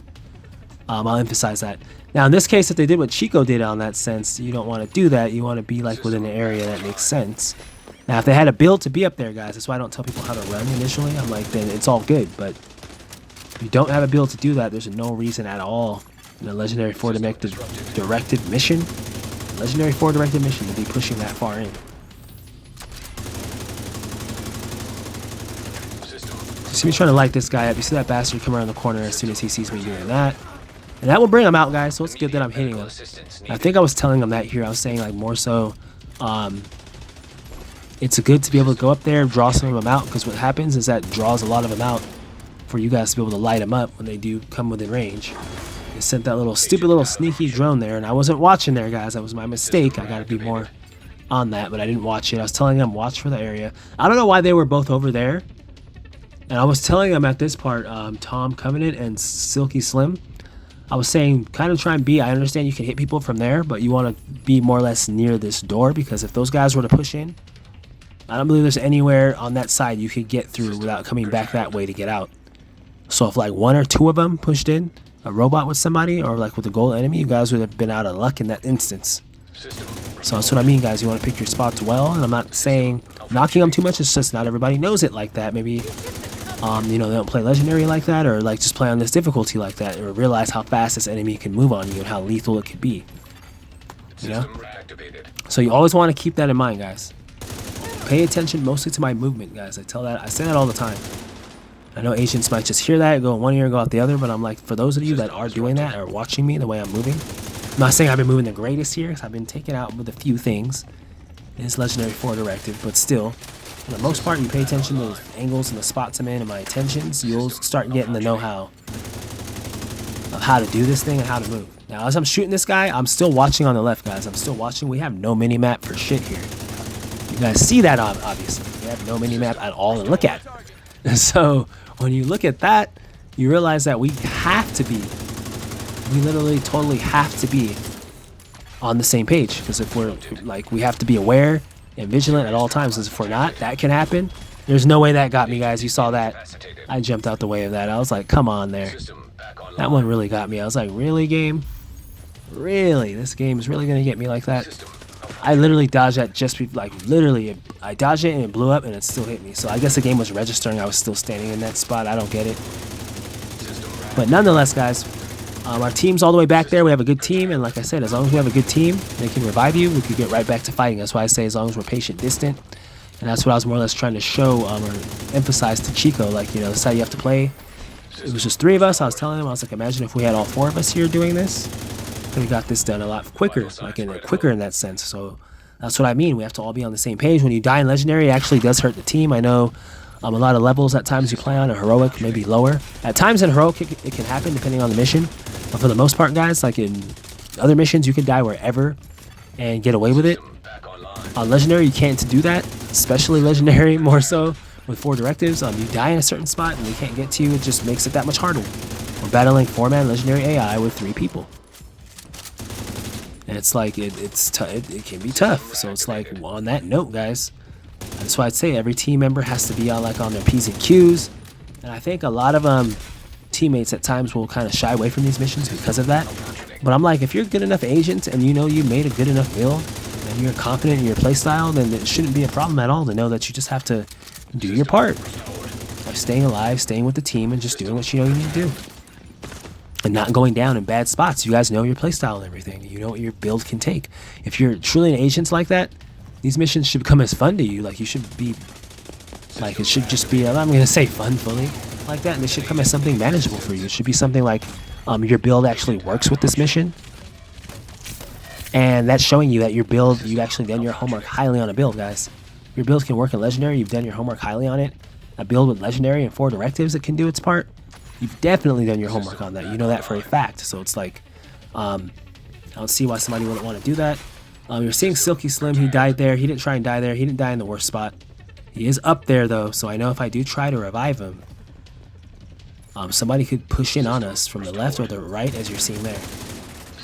I'll emphasize that. Now, in this case, if they did what Chico did on that sense, you don't want to do that. You want to be like within an area that makes sense. Now, if they had a build to be up there, guys, that's why I don't tell people how to run initially. I'm like, then it's all good. But if you don't have a build to do that, there's no reason at all in a Legendary 4 Directive mission, Legendary 4 Directive mission, to be pushing that far in. You see me trying to light this guy up. You see that bastard come around the corner as soon as he sees me doing that. And that will bring him out, guys, so it's good that I'm hitting him. I think I was telling him that here. I was saying, like, more so, it's good to be able to go up there, draw some of them out, because what happens is that draws a lot of them out for you guys to be able to light them up when they do come within range. They sent that little stupid little sneaky drone there, and I wasn't watching there, guys. That was my mistake. I got to be more on that, but I didn't watch it. I was telling them, watch for the area. I don't know why they were both over there. And I was telling them at this part, Tom Covenant and Silky Slim, I was saying, kind of try and be, I understand you can hit people from there, but you want to be more or less near this door, because if those guys were to push in, I don't believe there's anywhere on that side you could get through without coming back that way to get out. So if like one or two of them pushed in, a robot with somebody, or like with a gold enemy, you guys would have been out of luck in that instance. So that's what I mean, guys. You want to pick your spots well, and I'm not saying knocking them too much. It's just not everybody knows it like that. Maybe you know, they don't play Legendary like that, or like just play on this difficulty like that, or realize how fast this enemy can move on you and how lethal it could be. You know? So you always want to keep that in mind, guys. Pay attention mostly to my movement, guys. I say that all the time. I know agents might just hear that, go in one ear and go out the other, but I'm like, for those of you that are doing that, or watching me the way I'm moving, I'm not saying I've been moving the greatest here, because I've been taken out with a few things in this Legendary 4 Directive, but still, for the most part, you pay attention to the angles and the spots I'm in and my intentions, you'll start getting the know-how of how to do this thing and how to move. Now, as I'm shooting this guy, I'm still watching on the left, guys. I'm still watching. We have no mini-map for shit here. You guys see that, obviously. We have no mini-map at all to look at. So when you look at that, you realize that we literally totally have to be on the same page, because if we're like, we have to be aware and vigilant at all times, because if we're not, that can happen. There's no way that got me, guys. You saw that. I jumped out the way of that. I was like, come on there. That one really got me. I was like, really, game? Really? This game is really going to get me like that? I literally dodged that literally, I dodged it and it blew up and it still hit me. So I guess the game was registering. I was still standing in that spot. I don't get it. But nonetheless, guys, our team's all the way back there. We have a good team. And like I said, as long as we have a good team, they can revive you. We can get right back to fighting. That's why I say as long as we're patient, distant. And that's what I was more or less trying to show or emphasize to Chico. Like, you know, this is how you have to play. It was just 3 of us. I was telling him, I was like, imagine if we had all 4 of us here doing this. We got this done a lot quicker, quicker in that sense. So that's what I mean. We have to all be on the same page. When you die in Legendary, it actually does hurt the team. I know a lot of levels at times you play on, a Heroic, maybe lower. At times in Heroic, it can happen depending on the mission. But for the most part, guys, like in other missions, you can die wherever and get away with it. On Legendary, you can't do that, especially Legendary more so with 4 directives. You die in a certain spot and they can't get to you. It just makes it that much harder. We're battling 4-man Legendary AI with 3 people. And it's like, it can be tough. So it's like, on that note, guys, that's why I'd say every team member has to be on their P's and Q's. And I think a lot of teammates at times will kind of shy away from these missions because of that. But I'm like, if you're a good enough agent and you know you made a good enough build and you're confident in your playstyle, then it shouldn't be a problem at all to know that you just have to do your part by staying alive, staying with the team, and just doing what you know you need to do. And not going down in bad spots. You guys know your playstyle and everything. You know what your build can take. If you're truly an agent like that, these missions should become as fun to you. Like, you should be, like, it should just be, I'm going to say fun fully, like that. And it should come as something manageable for you. It should be something like your build actually works with this mission. And that's showing you that your build, you've actually done your homework highly on a build, guys. Your build can work in Legendary. You've done your homework highly on it. A build with Legendary and 4 directives that can do its part. You've definitely done your homework on that. You know that for a fact. So it's like, I don't see why somebody wouldn't want to do that. You're seeing Silky Slim. He died there. He didn't try and die there. He didn't die in the worst spot. He is up there though, so I know if I do try to revive him, somebody could push in on us from the left or the right, as you're seeing there.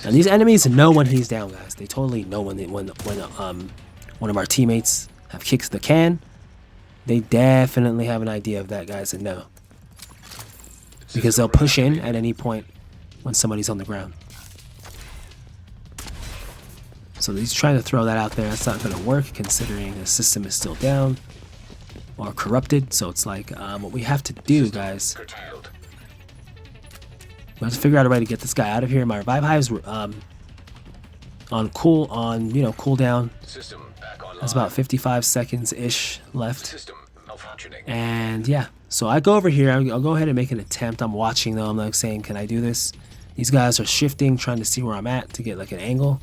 And these enemies know when he's down, guys. They totally know when one of our teammates have kicked the can. They definitely have an idea of that, guys, and know, because they'll push in at any point when somebody's on the ground. So he's trying to throw that out there. That's not going to work considering the system is still down or corrupted. So it's like what we have to do, guys, we have to figure out a way to get this guy out of here. My revive hives were on cooldown. That's about 55 seconds ish left. And yeah, so I go over here. I'll go ahead and make an attempt. I'm watching though. I'm like saying, can I do this? These guys are shifting, trying to see where I'm at to get like an angle.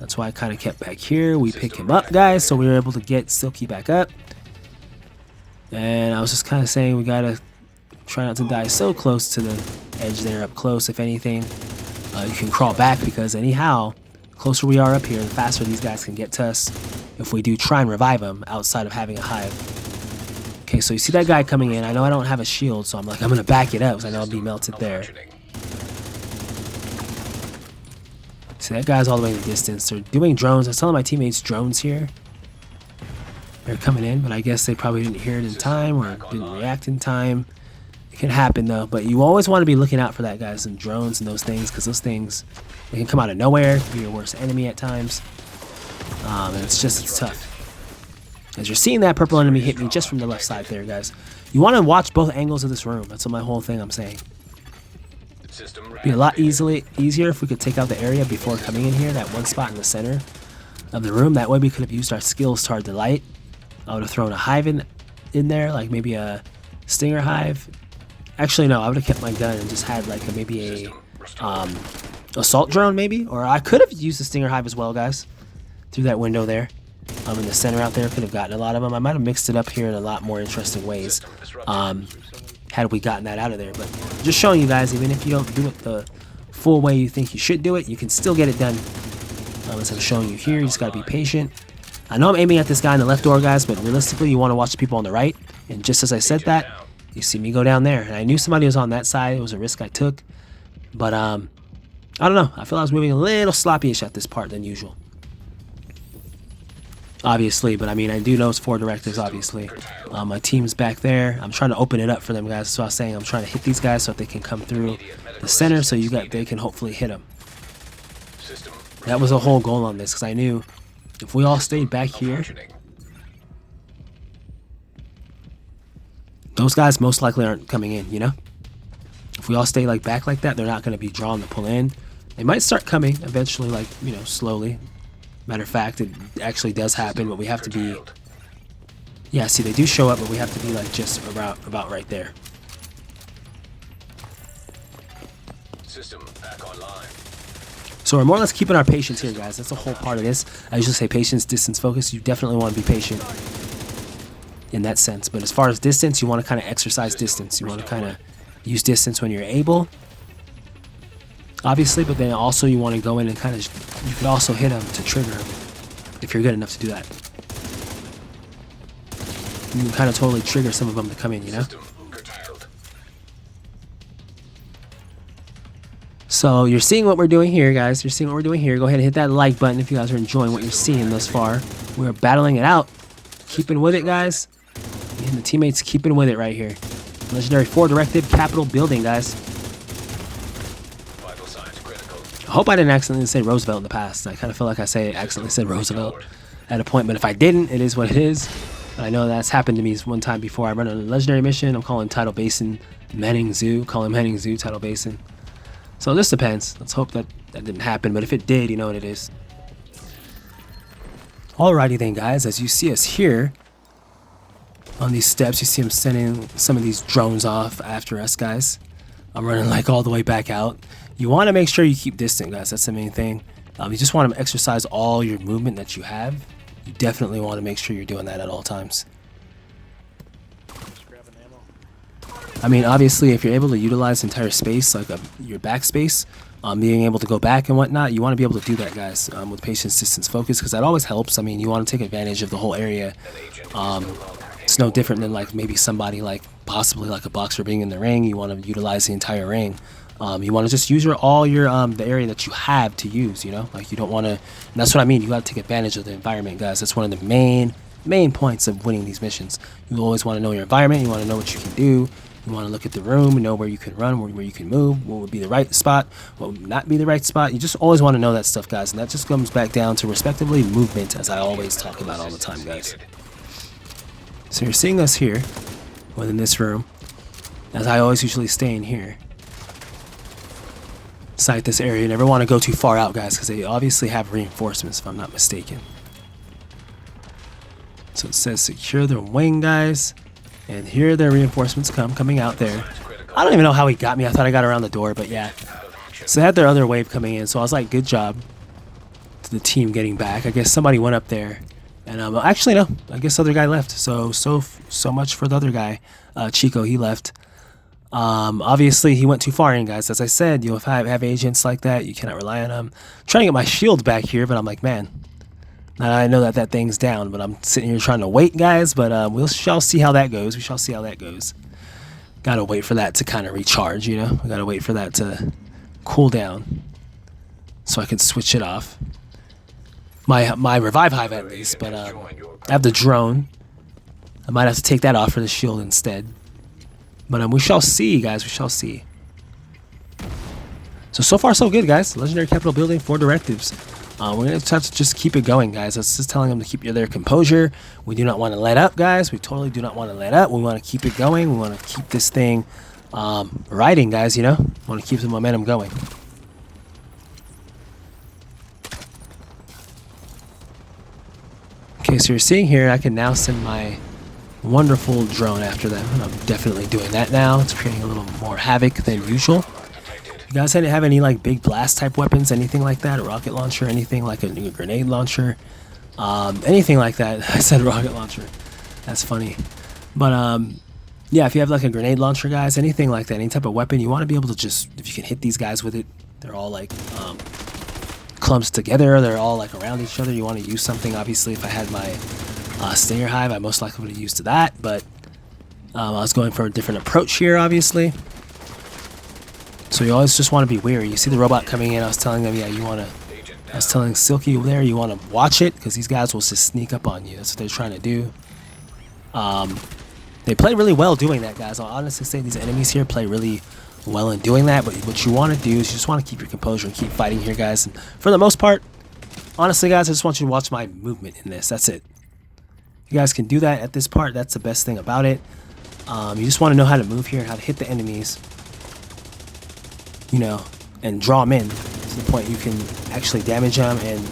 That's why I kind of kept back here. We pick him up, guys, so we were able to get Silky back up. And I was just kind of saying we gotta try not to die so close to the edge there, up close. If anything, you can crawl back, because anyhow, the closer we are up here, the faster these guys can get to us if we do try and revive them outside of having a hive. Okay, so you see that guy coming in. I know I don't have a shield, so I'm like, I'm gonna back it up because I know I'll be melted there. See, that guy's all the way in the distance. They're doing drones. I was telling my teammates drones here. They're coming in, but I guess they probably didn't hear it in time or didn't react in time. It can happen though, but you always want to be looking out for that, guys, and drones and those things, because those things, they can come out of nowhere, be your worst enemy at times. And it's tough. As you're seeing that purple enemy hit me just from the left side there, guys. You want to watch both angles of this room. That's what my whole thing I'm saying. Be a lot easier if we could take out the area before coming in here, that one spot in the center of the room. That way we could have used our skills to our delight. I would have thrown a hive in there, like maybe a stinger hive. Actually, no, I would have kept my gun and just had like maybe a assault drone maybe, or I could have used the stinger hive as well, guys, through that window there. In the center out there, could have gotten a lot of them. I might have mixed it up here in a lot more interesting ways. Had we gotten that out of there. But just showing you guys, even if you don't do it the full way you think you should do it, you can still get it done. As I'm showing you here, you just got to be patient. I know I'm aiming at this guy in the left door, guys, but realistically, you want to watch the people on the right. And just as I said that, you see me go down there. And I knew somebody was on that side. It was a risk I took. But I don't know. I feel I was moving a little sloppy-ish at this part than usual. Obviously, but I mean, I do know it's 4 directives, obviously. My team's back there. I'm trying to open it up for them, guys. That's what I was saying. I'm trying to hit these guys so that they can come through the center, so they can hopefully hit them. That was the whole goal on this, because I knew if we all stayed back here, those guys most likely aren't coming in, you know? If we all stay like back like that, they're not going to be drawn to pull in. They might start coming eventually, like, you know, slowly. Matter of fact, it actually does happen, but we have to be... Yeah, see, they do show up, but we have to be, like, just about right there. System back online. So we're more or less keeping our patience here, guys. That's the whole part of this. I usually say patience, distance, focus. You definitely want to be patient in that sense. But as far as distance, you want to kind of exercise distance. You want to kind of use distance when you're able, obviously, but then also you want to go in and kind of, you could also hit them to trigger them if you're good enough to do that. You can kind of totally trigger some of them to come in, you know? So you're seeing what we're doing here, guys. You're seeing what we're doing here. Go ahead and hit that like button if you guys are enjoying what you're seeing thus far. We're battling it out. Keeping with it, guys. And the teammates keeping with it right here. Legendary 4 directive Capitol building, guys. I hope I didn't accidentally say Roosevelt in the past. I kind of feel like I accidentally said Roosevelt at a point, but if I didn't, it is what it is. But I know that's happened to me one time before. I run a legendary mission. I'm calling Tidal Basin Manning Zoo. Call him Manning Zoo, Tidal Basin. So this depends. Let's hope that didn't happen, but if it did, you know what it is. Alrighty then, guys, as you see us here on these steps, you see him sending some of these drones off after us, guys. I'm running like all the way back out. You want to make sure you keep distant, guys. That's the main thing. You just want to exercise all your movement that you have. You definitely want to make sure you're doing that at all times. I mean, obviously, if you're able to utilize entire space, like your backspace, being able to go back and whatnot, you want to be able to do that, guys, with patience, distance, focus, because that always helps. I mean, you want to take advantage of the whole area. It's no different than like maybe somebody like possibly like a boxer being in the ring. You want to utilize the entire ring. You want to just use all your the area that you have to use. You know, like you don't want to. And that's what I mean. You got to take advantage of the environment, guys. That's one of the main points of winning these missions. You always want to know your environment. You want to know what you can do. You want to look at the room, know where you can run, where you can move, what would be the right spot, what would not be the right spot. You just always want to know that stuff, guys. And that just comes back down to, respectively, movement, as I always talk about all the time, guys. So you're seeing us here, within this room, as I always usually stay in here. Inside this area. You never want to go too far out, guys, because they obviously have reinforcements, if I'm not mistaken. So it says secure the wing, guys. And here their reinforcements coming out there. I don't even know how he got me. I thought I got around the door, but yeah. So they had their other wave coming in. So I was like, good job to the team getting back. I guess somebody went up there. And actually, no. I guess the other guy left. So much for the other guy. Chico, he left. Obviously, he went too far in, guys. As I said, you'll have agents like that. You cannot rely on them. I'm trying to get my shield back here, but I'm like, man. I know that thing's down, but I'm sitting here trying to wait, guys. But we shall see how that goes. We shall see how that goes. Gotta wait for that to kind of recharge, you know. We gotta wait for that to cool down, so I can switch it off. My revive hive at least, but I have the drone. I might have to take that off for the shield instead. But we shall see, guys. We shall see. So far so good, guys. Legendary capital building for directives. We're going to have to just keep it going, guys. That's just telling them to keep their composure. We do not want to let up, guys. We totally do not want to let up. We want to keep it going. We want to keep this thing riding, guys, you know. We want to keep the momentum going. Okay, so you're seeing here, I can now send my wonderful drone after them. And I'm definitely doing that now. It's creating a little more havoc than usual. You guys didn't have any like big blast type weapons, anything like that, a rocket launcher, anything like a grenade launcher, anything like that. I said rocket launcher. That's funny. But yeah, if you have like a grenade launcher, guys, anything like that, any type of weapon, you want to be able to just, if you can hit these guys with it, they're all like clumps together, they're all like around each other. You want to use something. Obviously, if I had my Stinger Hive, I most likely would have used that, but I was going for a different approach here, obviously. So you always just want to be wary. You see the robot coming in, I was telling them, yeah, I was telling Silky over there, you want to watch it, because these guys will just sneak up on you. That's what they're trying to do. They play really well doing that, guys. I'll honestly say these enemies here play really well in doing that, but what you want to do is you just want to keep your composure and keep fighting here, guys. And for the most part, honestly, guys, I just want you to watch my movement in this. That's it. You guys can do that at this part. That's the best thing about it. You just want to know how to move here and how to hit the enemies, you know, and draw them in to the point you can actually damage them and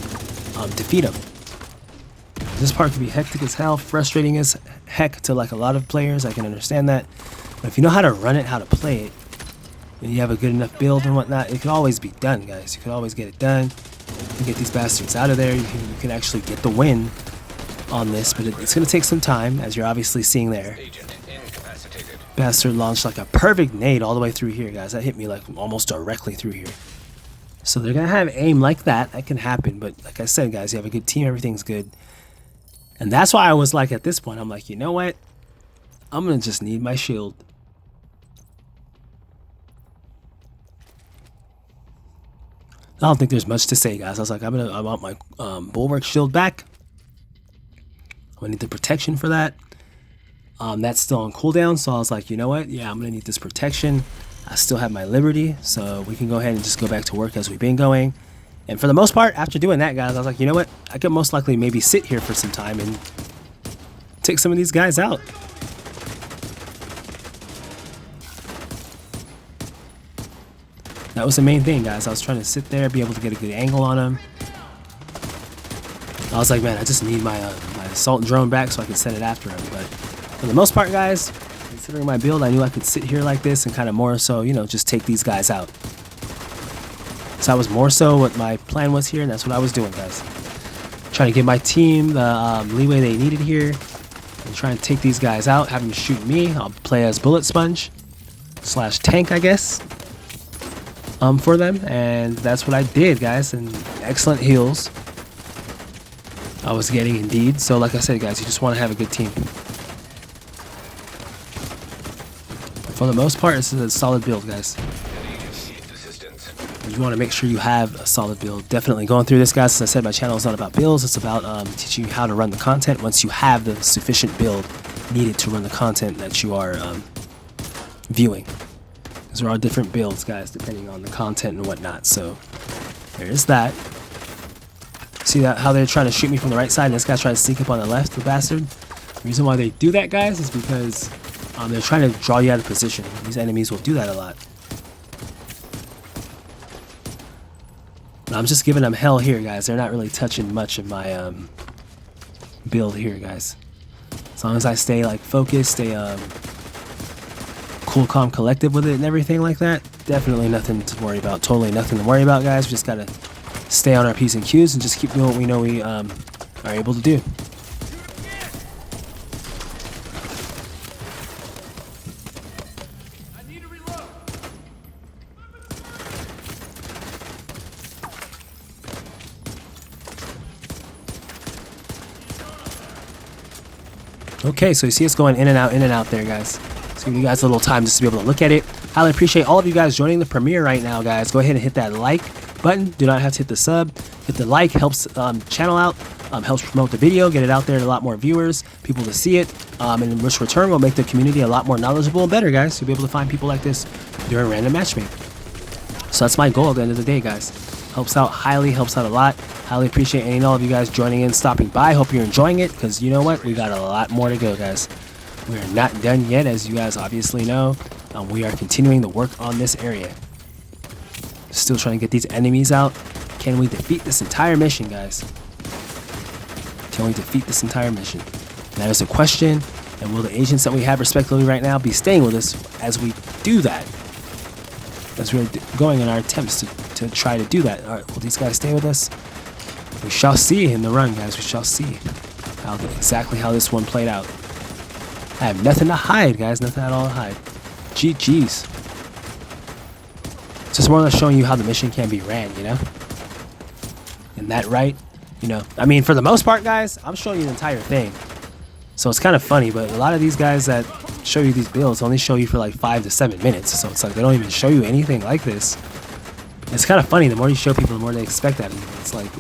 defeat them. This part can be hectic as hell, frustrating as heck to like a lot of players. I can understand that. But if you know how to run it, how to play it, and you have a good enough build and whatnot, it can always be done, guys. You can always get it done. You can get these bastards out of there. You can actually get the win on this, but it's going to take some time, as you're obviously seeing there. Bastard launched like a perfect nade all the way through here, guys. That hit me like almost directly through here. So they're going to have aim like that. That can happen, but like I said, guys, you have a good team. Everything's good. And that's why I was like, at this point, I'm like, you know what? I'm going to just need my shield. I don't think there's much to say, guys. I was like, I want my bulwark shield back. I'm going to need the protection for that. That's still on cooldown, so I was like, you know what? Yeah, I'm going to need this protection. I still have my liberty, so we can go ahead and just go back to work as we've been going. And for the most part, after doing that, guys, I was like, you know what? I could most likely maybe sit here for some time and take some of these guys out. That was the main thing, guys. I was trying to sit there, be able to get a good angle on them. I was like, man, I just need my assault drone back so I can send it after him. But for the most part, guys, considering my build, I knew I could sit here like this and kind of more so, you know, just take these guys out. So that was more so what my plan was here, and that's what I was doing, guys. Trying to give my team the leeway they needed here. and try and take these guys out, have them shoot me. I'll play as bullet sponge slash tank, I guess, for them, and that's what I did, guys. And excellent heals I was getting indeed. So like I said, guys, you just want to have a good team. For the most part, this is a solid build, guys. You want to make sure you have a solid build. Definitely going through this, guys. As I said, my channel is not about builds. It's about teaching you how to run the content once you have the sufficient build needed to run the content that you are viewing. Because there are different builds, guys, depending on the content and whatnot. So there is that. See that how they're trying to shoot me from the right side, and this guy's trying to sneak up on the left, the bastard. The reason why they do that, guys, is because they're trying to draw you out of position. These enemies will do that a lot. I'm just giving them hell here, guys. They're not really touching much of my build here, guys. As long as I stay like focused, stay cool, calm, collective with it and everything like that, definitely nothing to worry about. Totally nothing to worry about, guys. We just gotta stay on our P's and Q's and just keep doing what we know we are able to do. Okay, so you see it's going in and out there, guys. So give you guys a little time just to be able to look at it. Highly appreciate all of you guys joining the premiere right now, guys. Go ahead and hit that like button. Do not have to hit the sub. Hit the like, helps channel out, helps promote the video, get it out there to a lot more viewers, people to see it, and in which return will make the community a lot more knowledgeable and better, guys. You'll be able to find people like this during random matchmaking. So that's my goal at the end of the day, guys. Helps out highly, helps out a lot. Highly appreciate any and all of you guys joining in, stopping by. Hope you're enjoying it, because you know what? We got a lot more to go, guys. We are not done yet, as you guys obviously know. We are continuing to work on this area. Still trying to get these enemies out. Can we defeat this entire mission, guys? Can we defeat this entire mission? That is a question. And will the agents that we have respectively right now be staying with us as we do that? As we're going in our attempts to try to do that. All right, will these guys stay with us? We shall see in the run, guys. We shall see exactly how this one played out. I have nothing to hide, guys. Nothing at all to hide. GG's. Just more or less showing you how the mission can be ran, you know? And that right, you know, I mean, for the most part, guys, I'm showing you the entire thing. So it's kind of funny, but a lot of these guys that show you these builds only show you for like 5 to 7 minutes. So it's like they don't even show you anything like this. It's kind of funny. The more you show people, the more they expect that. It's like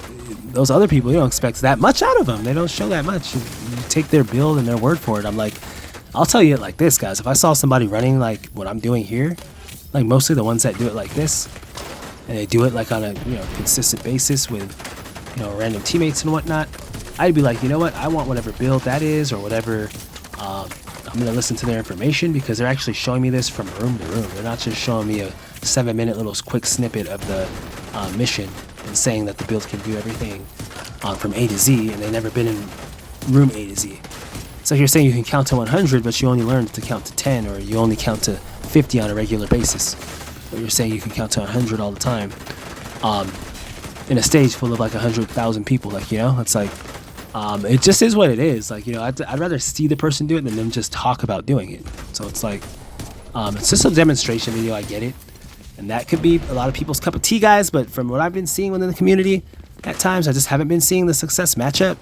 those other people, you don't expect that much out of them. They don't show that much. You take their build and their word for it. I'm like, I'll tell you it like this, guys. If I saw somebody running like what I'm doing here, like mostly the ones that do it like this, and they do it like on a consistent basis with random teammates and whatnot, I'd be like, you know what? I want whatever build that is or whatever. I'm gonna listen to their information because they're actually showing me this from room to room. They're not just showing me a 7-minute little quick snippet of the mission and saying that the build can do everything from A to Z, and they've never been in room A to Z. It's like you're saying you can count to 100, but you only learned to count to 10, or you only count to 50 on a regular basis. But you're saying you can count to 100 all the time. In a stage full of like 100,000 people, like, it's like, it just is what it is. Like, I'd rather see the person do it than them just talk about doing it. So it's like, it's just a demonstration video, I get it. And that could be a lot of people's cup of tea, guys, but from what I've been seeing within the community, at times, I just haven't been seeing the success matchup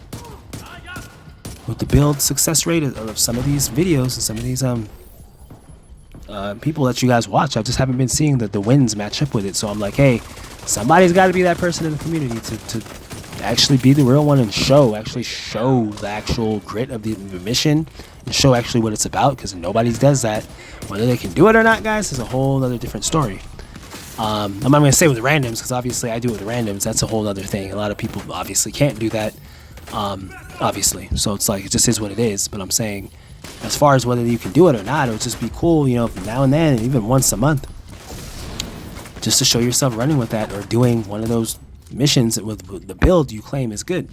with the build success rate of some of these videos and some of these people that you guys watch. I just haven't been seeing the wins match up with it. So I'm like, hey, somebody's got to be that person in the community to actually be the real one and actually show the actual grit of the mission and show actually what it's about, because nobody does that. Whether they can do it or not, guys, is a whole other different story. I'm not going to say with randoms, because obviously I do it with randoms. That's a whole other thing. A lot of people obviously can't do that, obviously. So it's like, it just is what it is. But I'm saying, as far as whether you can do it or not, it would just be cool, now and then, even once a month, just to show yourself running with that or doing one of those missions with the build you claim is good.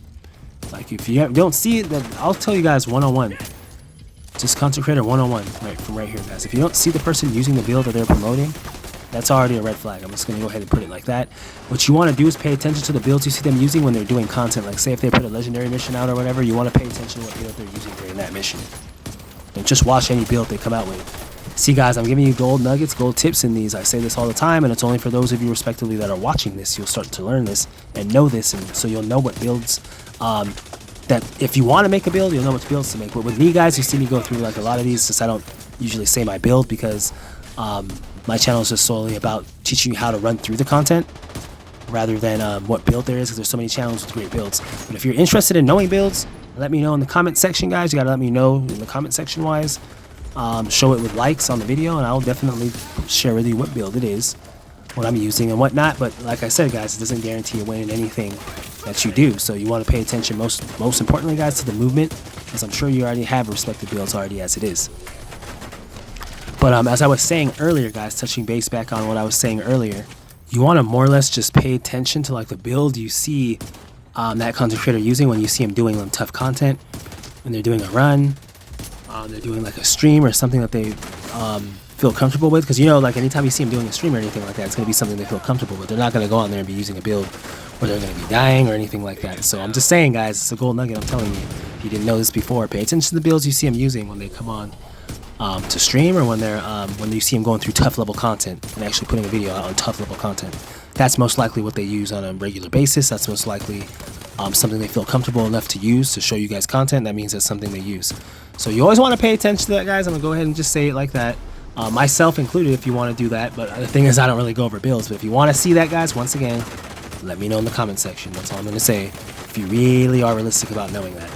Like, if you don't see it, then I'll tell you guys one-on-one. Just content creator 101 right from right here, guys. If you don't see the person using the build that they're promoting, That's already a red flag. I'm just going to go ahead and put it like that. What you want to do is pay attention to the builds you see them using when they're doing content. Like say if they put a legendary mission out or whatever, you want to pay attention to what build they're using during that mission. Don't just watch any build they come out with. See guys, I'm giving you gold nuggets, gold tips in these. I say this all the time, and it's only for those of you respectively that are watching this. You'll start to learn this and know this, and so you'll know what builds that if you want to make a build, you'll know which builds to make. But with me guys, you see me go through like a lot of these, since I don't usually say my build because my channel is just solely about teaching you how to run through the content rather than what build there is, because there's so many channels with great builds. But if you're interested in knowing builds, let me know in the comment section, guys. You gotta let me know in the comment section wise. Show it with likes on the video, and I'll definitely share with you what build it is, what I'm using and whatnot. But like I said guys, it doesn't guarantee a win in anything that you do, so you want to pay attention most importantly guys to the movement, because I'm sure you already have respective builds already as it is. But as I was saying earlier guys, touching base back on what I was saying earlier, you want to more or less just pay attention to like the build you see that content creator using when you see them doing tough content, when they're doing a run, they're doing like a stream or something that they feel comfortable with. Because you know, like anytime you see them doing a stream or anything like that, it's going to be something they feel comfortable with. They're not going to go on there and be using a build where they're going to be dying or anything like that. So I'm just saying guys, it's a gold nugget, I'm telling you. If you didn't know this before, pay attention to the builds you see them using when they come on to stream, or when they're when you see them going through tough level content and actually putting a video out on tough level content. That's most likely what they use on a regular basis. That's most likely something they feel comfortable enough to use to show you guys content. That means that's something they use. So you always want to pay attention to that guys. I'm gonna go ahead and just say it like that, myself included if you want to do that. But the thing is, I don't really go over builds. But if you want to see that guys, once again, let me know in the comment section. That's all I'm gonna say, if you really are realistic about knowing that.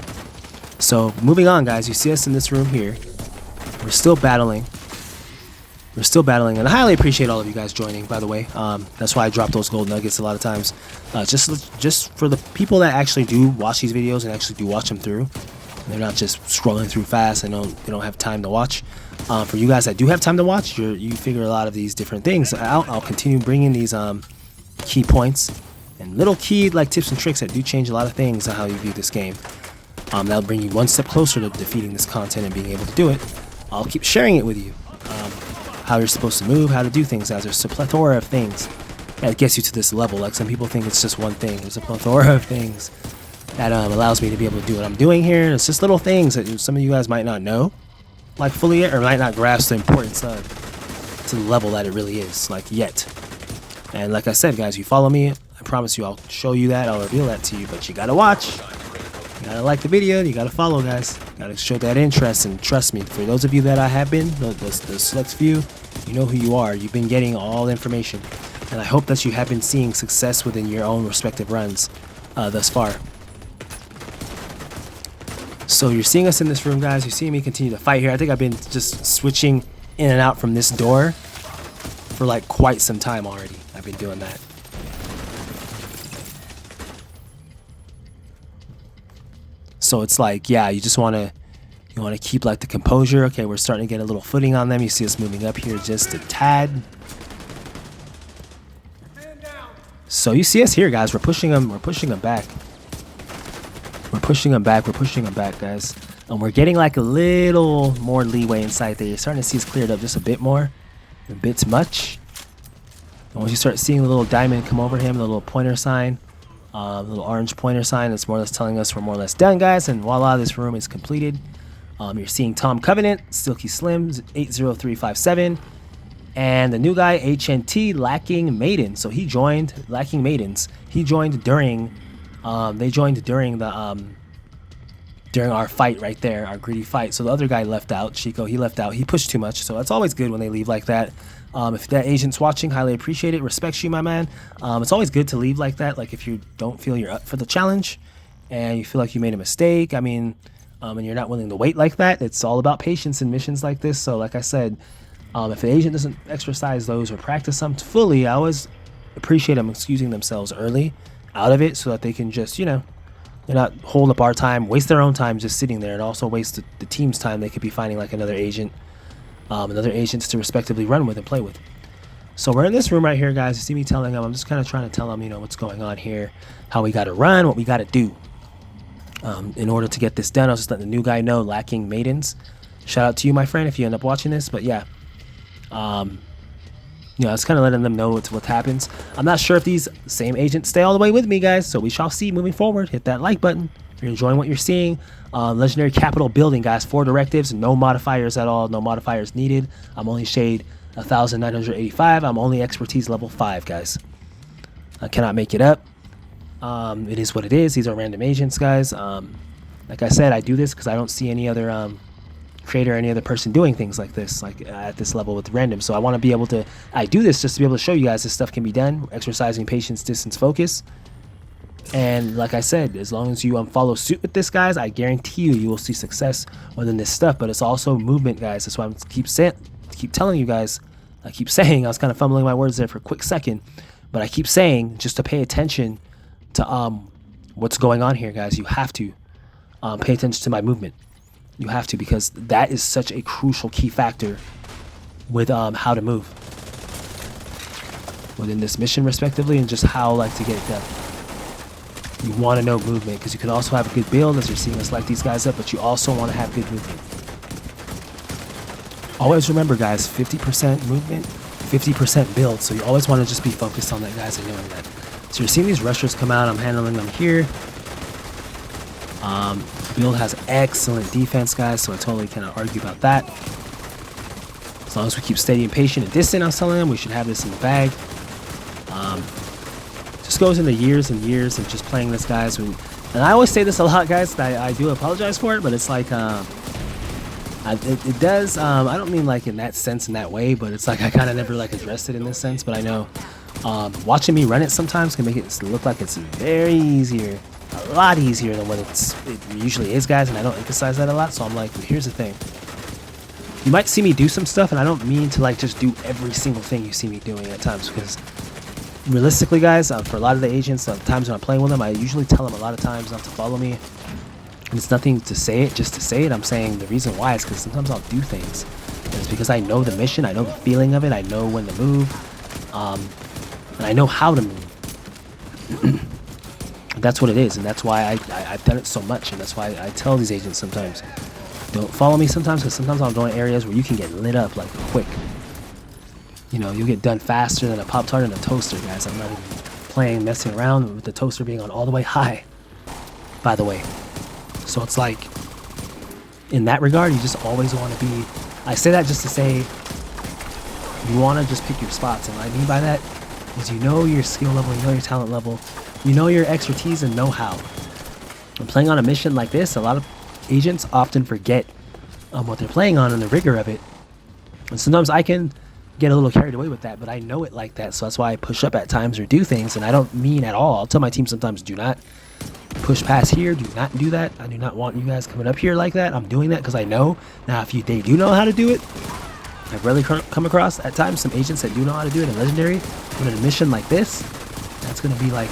So moving on guys, you see us in this room here. We're still battling, and I highly appreciate all of you guys joining, by the way. That's why I drop those gold nuggets a lot of times, just for the people that actually do watch these videos and actually do watch them through. They're not just scrolling through fast and they don't have time to watch. For you guys that do have time to watch, you figure a lot of these different things out. I'll continue bringing these key points and little key like tips and tricks that do change a lot of things on how you view this game. That'll bring you one step closer to defeating this content and being able to do it. I'll keep sharing it with you, how you're supposed to move, how to do things, as there's a plethora of things that gets you to this level. Like some people think it's just one thing. There's a plethora of things that allows me to be able to do what I'm doing here. It's just little things that some of you guys might not know like fully yet, or might not grasp the importance of to the level that it really is like yet. And like I said guys, you follow me, I promise you I'll show you that, I'll reveal that to you. But you gotta watch, you gotta like the video, you gotta follow guys, you gotta show that interest. And trust me, for those of you that I have been, the select few, you know who you are. You've been getting all the information, and I hope that you have been seeing success within your own respective runs thus far. So you're seeing us in this room guys, you're seeing me continue to fight here. I think I've been just switching in and out from this door for like quite some time already. I've been doing that. So it's like, yeah, you just want to keep like the composure. Okay, we're starting to get a little footing on them. You see us moving up here just a tad. So you see us here guys, we're pushing them back. We're pushing them back guys. And we're getting like a little more leeway inside there. You're starting to see us cleared up just a bit more. A bit much. And once you start seeing the little diamond come over him, the little pointer sign, the little orange pointer sign, it's more or less telling us we're more or less done guys. And voila, this room is completed. You're seeing Tom Covenant, Silky Slims, 80357. And the new guy, HNT, Lacking Maiden. So he joined Lacking Maidens. He joined during they joined during the during our fight right there, our greedy fight. So the other guy left out, Chico, he left out. He pushed too much. So that's always good when they leave like that. If that agent's watching, highly appreciate it. Respects you, my man. It's always good to leave like that. Like if you don't feel you're up for the challenge and you feel like you made a mistake, I mean, and you're not willing to wait like that. It's all about patience in missions like this. So like I said, if the agent doesn't exercise those or practice them fully, I always appreciate them excusing themselves early out of it so that they can just, you know, they're not hold up our time, waste their own time just sitting there, and also waste the team's time. They could be finding like another agent, another agents to respectively run with and play with. So we're in this room right here, guys. You see me telling them, I'm just kind of trying to tell them, you know, what's going on here, how we got to run, what we got to do. In order to get this done, I was just letting the new guy know, Lacking Maidens. Shout out to you, my friend, if you end up watching this. But yeah, new you know, it's kind of letting them know what happens. I'm not sure if these same agents stay all the way with me, guys, so we shall see moving forward. Hit that like button if you're enjoying what you're seeing. Legendary Capital building, guys. 4 directives, no modifiers at all, no modifiers needed. I'm only shade 1,985. I'm only expertise level 5, guys. I cannot make it up. It is what it is. These are random agents, guys. Like I said, I do this because I don't see any other creator, any other person doing things like this, like at this level with random. So I want to be able to, I do this just to be able to show you guys this stuff can be done, exercising patience, distance, focus. And like I said, as long as you follow suit with this, guys, I guarantee you will see success within this stuff. But it's also movement, guys. That's why I'm keep telling you guys. I keep saying, I was kind of fumbling my words there for a quick second, but I keep saying just to pay attention to what's going on here, guys. You have to pay attention to my movement. You have to, because that is such a crucial key factor with how to move within this mission, respectively, and just how like to get it done. You want to know movement, because you can also have a good build, as you're seeing us light these guys up, but you also want to have good movement. Always remember, guys, 50% movement, 50% build, so you always want to just be focused on that, guys, and doing that. So you're seeing these rushers come out. I'm handling them here. Build has excellent defense, guys, so I totally cannot argue about that. As long as we keep steady and patient and distant, I was telling them, we should have this in the bag. Just goes into years and years of just playing this, guys. And I always say this a lot, guys. I do apologize for it, but it's like it does. I don't mean like in that sense, in that way, but it's like I kind of never like addressed it in this sense. But I know watching me run it sometimes can make it look like it's very easier, a lot easier than what it usually is, guys. And I don't emphasize that a lot. So I'm like, well, here's the thing. You might see me do some stuff, and I don't mean to like just do every single thing you see me doing at times, because realistically, guys, for a lot of the agents, times when I'm playing with them, I usually tell them a lot of times not to follow me. And it's nothing to say it just to say it. I'm saying the reason why is because sometimes I'll do things. And it's because I know the mission, I know the feeling of it, I know when to move, and I know how to move. That's what it is, and that's why I've done it so much, and that's why I tell these agents sometimes, don't follow me sometimes, because sometimes I'm going areas where you can get lit up like quick. You know, you'll get done faster than a Pop-Tart and a toaster, guys. I'm not even playing, messing around with the toaster being on all the way high, by the way. So it's like, in that regard, you just always want to be, I say that just to say, you want to just pick your spots. And what I mean by that is you know your skill level, you know your talent level, you know your expertise and know-how. When playing on a mission like this, a lot of agents often forget what they're playing on and the rigor of it. And sometimes I can get a little carried away with that, but I know it like that, so that's why I push up at times or do things, and I don't mean at all. I'll tell my team sometimes, do not push past here, do not do that. I do not want you guys coming up here like that. I'm doing that because I know. Now, if they do know how to do it, I've rarely come across at times some agents that do know how to do it in Legendary, but in a mission like this, that's going to be like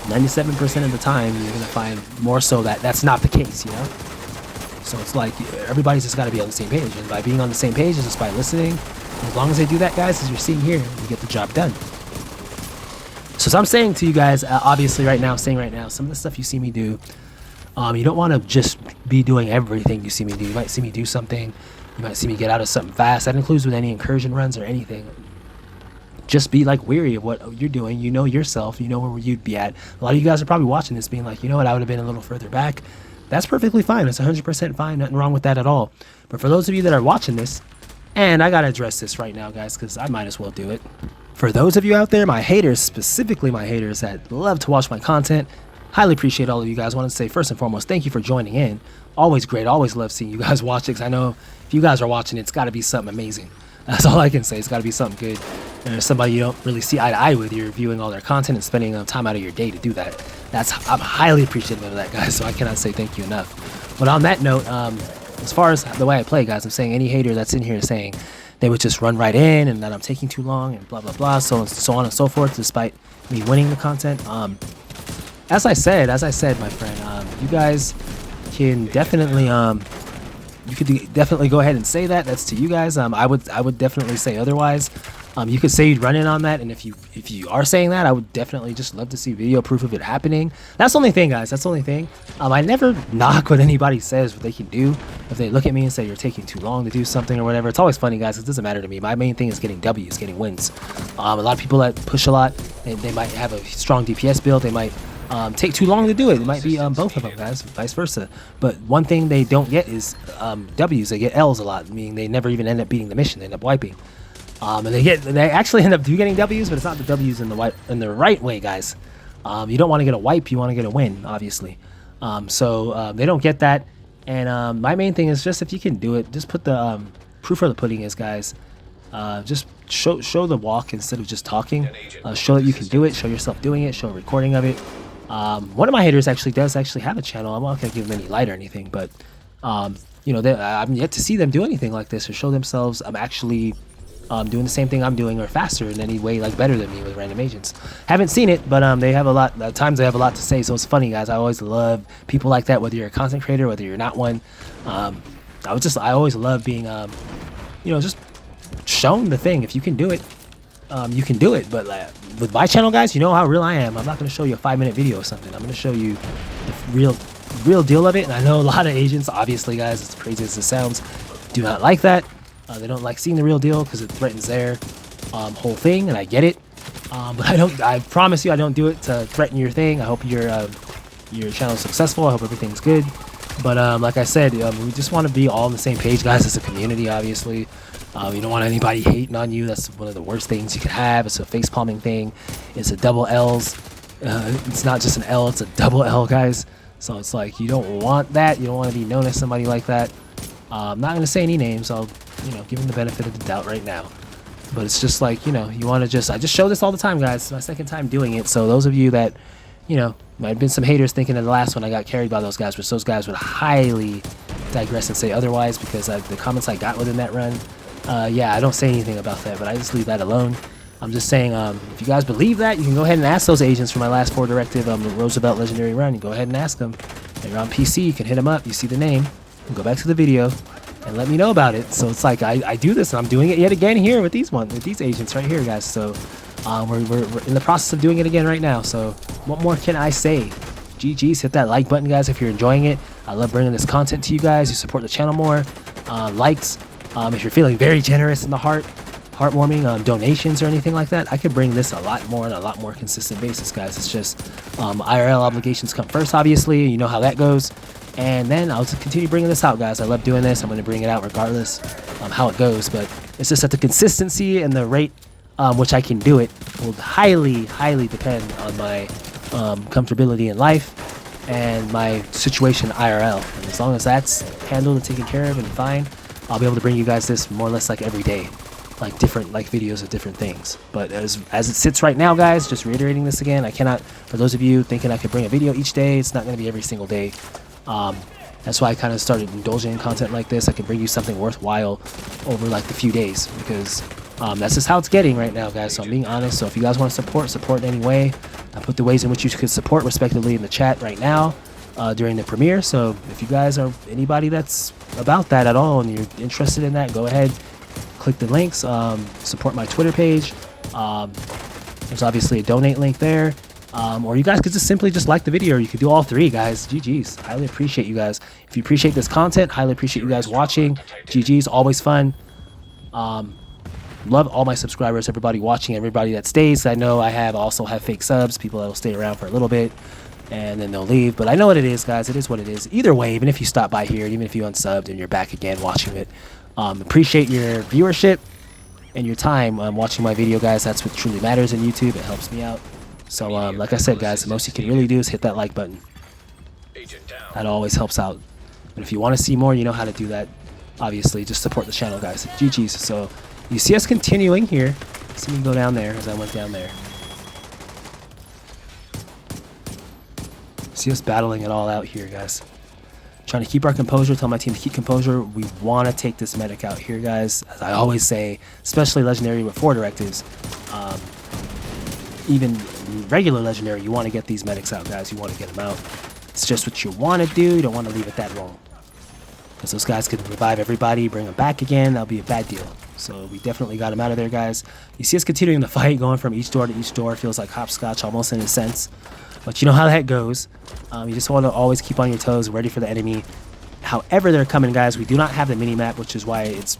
97% of the time, you're going to find more so that that's not the case, you know? So it's like everybody's just got to be on the same page, and by being on the same page is just by listening. As long as they do that, guys, as you're seeing here, you get the job done. So as I'm saying to you guys, obviously right now, some of the stuff you see me do, you don't want to just be doing everything you see me do. You might see me do something. You might see me get out of something fast. That includes with any incursion runs or anything. Just be like weary of what you're doing. You know yourself. You know where you'd be at. A lot of you guys are probably watching this being like, you know what, I would have been a little further back. That's perfectly fine. It's 100% fine. Nothing wrong with that at all. But for those of you that are watching this, and I gotta address this right now, guys, because I might as well do it. For those of you out there, my haters, specifically my haters that love to watch my content, highly appreciate all of you guys. I want to say first and foremost, thank you for joining in. Always great. Always love seeing you guys watch it, because I know if you guys are watching, it's got to be something amazing. That's all I can say. It's got to be something good. And there's somebody you don't really see eye to eye with. You're reviewing all their content and spending time out of your day to do that. I'm highly appreciative of that, guys. So I cannot say thank you enough. But on that note, as far as the way I play, guys, I'm saying any hater that's in here saying they would just run right in and that I'm taking too long and blah, blah, blah, so on and so forth, despite me winning the content. As I said, my friend, you guys can definitely, you could definitely go ahead and say that. That's to you guys. I would definitely say otherwise. You could say you'd run in on that, and if you are saying that, I would definitely just love to see video proof of it happening. That's the only thing, guys. That's the only thing. I never knock what anybody says, what they can do. If they look at me and say you're taking too long to do something or whatever, it's always funny, guys. It doesn't matter to me. My main thing is getting W's, getting wins. A lot of people that push a lot, they might have a strong DPS build. They might take too long to do it. It might be both of them, guys, vice versa. But one thing they don't get is W's. They get L's a lot, meaning they never even end up beating the mission. They end up wiping. And they actually end up getting W's, but it's not the W's in the right way, guys. You don't want to get a wipe, you want to get a win, obviously. So they don't get that. And my main thing is just, if you can do it, just put the proof of the pudding is, guys. Just show the walk instead of just talking. Show that you can do it, show yourself doing it, show a recording of it. One of my haters does have a channel. I'm not gonna give them any light or anything, but you know, I'm yet to see them do anything like this or show themselves actually doing the same thing I'm doing or faster in any way, like better than me with random agents. Haven't seen it, but they have a lot. At times they have a lot to say, so it's funny, guys. I always love people like that, whether you're a content creator, whether you're not one. I always love being you know, just shown the thing. If you can do it, you can do it. But with my channel, guys, you know how real I am. I'm not going to show you a 5-minute video or something. I'm going to show you the real deal of it. And I know a lot of agents, obviously, guys, as crazy as it sounds, do not like that. They don't like seeing the real deal because it threatens their whole thing, and I get it. But I promise you, I don't do it to threaten your thing. I hope your channel is successful. I hope everything's good. But like I said, we just want to be all on the same page, guys, as a community, obviously. You don't want anybody hating on you. That's one of the worst things you could have. It's a face palming thing. It's a double L's. It's not just an L, it's a double L, guys. So it's like, you don't want that. You don't want to be known as somebody like that. I'm not going to say any names. I'll, you know, give them the benefit of the doubt right now. But it's just like, you know, you want to I just show this all the time, guys. It's my second time doing it. So those of you that, you know, might have been some haters thinking of the last one I got carried by those guys, which those guys would highly digress and say otherwise, because the comments I got within that run, yeah, I don't say anything about that, but I just leave that alone. I'm just saying, if you guys believe that, you can go ahead and ask those agents for my last 4 directive Roosevelt Legendary run. You go ahead and ask them. If you're on PC, you can hit them up. You see the name. And go back to the video and let me know about it. So it's like I do this, and I'm doing it yet again here with these agents right here, guys. So we're in the process of doing it again right now. So what more can I say? GG's, hit that like button, guys, if you're enjoying it. I love bringing this content to you guys. You support the channel more. Likes. If you're feeling very generous in the heartwarming donations or anything like that, I could bring this a lot more on a lot more consistent basis, guys. It's just IRL obligations come first, obviously. You know how that goes. And then I'll just continue bringing this out, guys. I love doing this. I'm going to bring it out regardless how it goes. But it's just that the consistency and the rate which I can do it will highly, highly depend on my comfortability in life and my situation IRL. And as long as that's handled and taken care of and fine, I'll be able to bring you guys this more or less like every day, like different videos of different things. But as it sits right now, guys, just reiterating this again, I cannot, for those of you thinking I could bring a video each day, it's not going to be every single day. That's why I kind of started indulging in content like this. I can bring you something worthwhile over like the few days, because that's just how it's getting right now, guys. So I'm being honest. So if you guys want to support in any way, I put the ways in which you could support respectively in the chat right now during the premiere. So if you guys are anybody that's about that at all and you're interested in that, go ahead, click the links, support my Twitter page. There's obviously a donate link there. Or you guys could just simply like the video, or you could do all 3, guys. GG's. Highly appreciate you guys. If you appreciate this content, highly appreciate you guys watching. GG's. Always fun. Love all my subscribers, everybody watching, everybody that stays. I know I also have fake subs, people that will stay around for a little bit and then they'll leave. But I know what it is, guys. It is what it is. Either way, even if you stop by here, even if you unsubbed and you're back again watching it, appreciate your viewership and your time watching my video, guys. That's what truly matters in YouTube. It helps me out. So like I said, guys, the most you can really do is hit that like button. That always helps out. But if you want to see more, you know how to do that. Obviously, just support the channel, guys. GG's. So you see us continuing here. See me go down there as I went down there. See us battling it all out here, guys. Trying to keep our composure. Tell my team to keep composure. We want to take this medic out here, guys. As I always say, especially legendary with 4 directives. Even regular legendary, you want to get these medics out, guys. You want to get them out. It's just what you want to do. You don't want to leave it that long, because those guys could revive everybody, bring them back again. That'll be a bad deal. So we definitely got him out of there, guys. You see us continuing the fight, going from each door to each door. Feels like hopscotch almost in a sense. But you know how that goes. You just want to always keep on your toes, ready for the enemy. However they're coming, guys, we do not have the mini-map, which is why it's